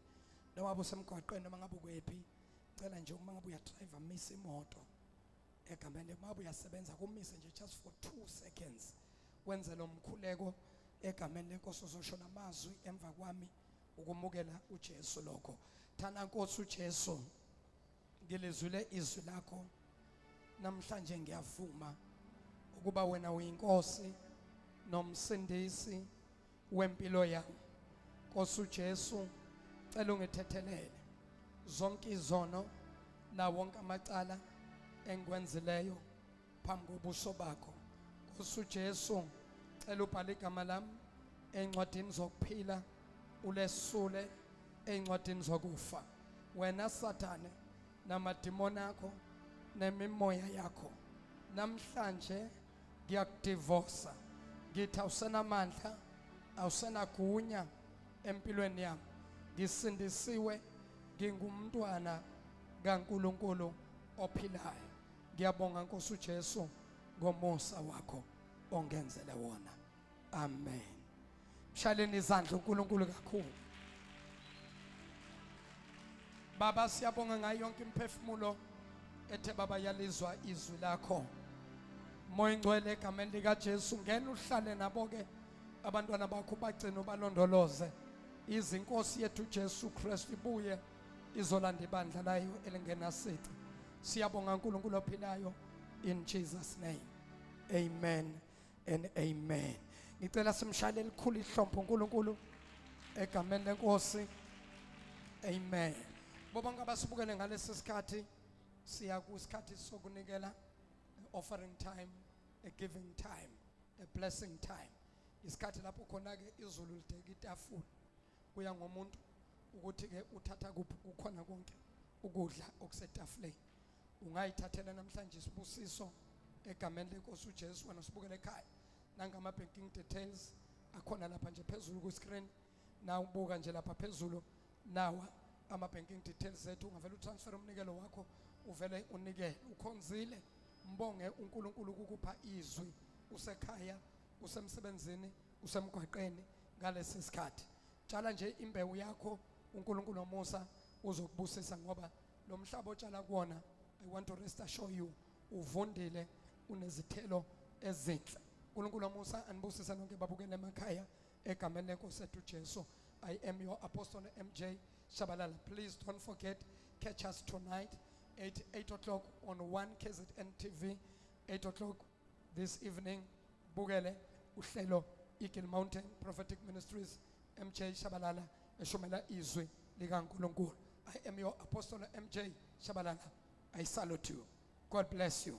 noma ngabe usemgwaqeni noma ngabe ukwephi ngicela nje uma ngabe uyadrive amisa imoto egameni uma uyasebenza kumise nje just for 2 seconds wenze lo mkhuleko egameni lenkosi uzoshona amazwi emva kwami ukumukela uJesu lokho. Thana Nkosi uJesu ngilizwile izwi lakho namhlanje ngiyavuma ukuba wena uyinkosi nomsindisi wempilo yami. Nkosi uJesu, cela ungithethelele zonke izono na wonke amacala engikwenzileyo phambi kobuso bakho. Nkosi uJesu, cela ubhale igama lami encwadini zokuphila ulesule encwadini zokufa. Wena Sathane namadimoni akho nemimoya yakho namhlanje ngiyakudivosa, ngithi awusenamandla awusenagunya empilweni yami. Ngisindisiwe, ngingumntwana kaNkulunkulu ophilayo. Ngiyabonga Nkosi uJesu ngomusa wakho ongenzele wona. Amen. Mshaleni izandla uNkulunkulu kakhulu. Baba, siyabonga ngayo yonke imphefumulo ethe baba yalizwa izwi lakho. Moya Ngcwele egameni lika Jesu, ngena uhlale nabo ke abantwana bakho, bagcine ubalondoloze. Izinkosi yethu Jesu Kristu ibuye izolanda ibandla layo elingenasici. Siyabonga uNkulunkulu ophilayo, in Jesus name. Amen and amen. Ngicela simshayele elikhulu ihlompo uNkulunkulu egameni lenkosi. Amen. Boba ngabasibukele ngalesi sikhathi siya kusikhathi sokunikela, offering time, a giving time, a blessing time. Isikhathi lapho khona ke izulu lideka itafula. Kuya ngomuntu ukuthi ke uthatha kuphi, kukhona konke ukudla okusetafuleni. Ungayithathela namhlanje isibusiso egameni lenkosi uJesu, wena sibukele ekhaya. Nangama banking details akhona lapha nje phezulu ku screen. Na ubuka nje lapha phezulu nawa ama banking details zethu. Ungavela utransfer umnikelo wakho, uvele unikele. Ukhonzile, mbonge uNkulunkulu ukukupha izwi usekhaya, usemsebenzini, usemgwaqeni ngalesi sikhathi. Tshala nje imbewu yakho, uNkulunkulu nomusa uzokubusisa, ngoba lo mhlaba otshala kuona, I want to rest assure you, uvundile, unezithelo ezinhle. uNkulunkulu nomusa anibusisa nonke babukele emakhaya egameni lenkosi ethu Jesu. I am your apostle MJ Shabalala. Please don't forget, catch us tonight at 8 o'clock on 1 KZN TV, 8 o'clock this evening. Bukele uhlelo Eagle Mountain Prophetic Ministries, MJ Shabalala eshomela izwi likaNkulunkulu. I am your apostle MJ Shabalala. I salute you. God bless you.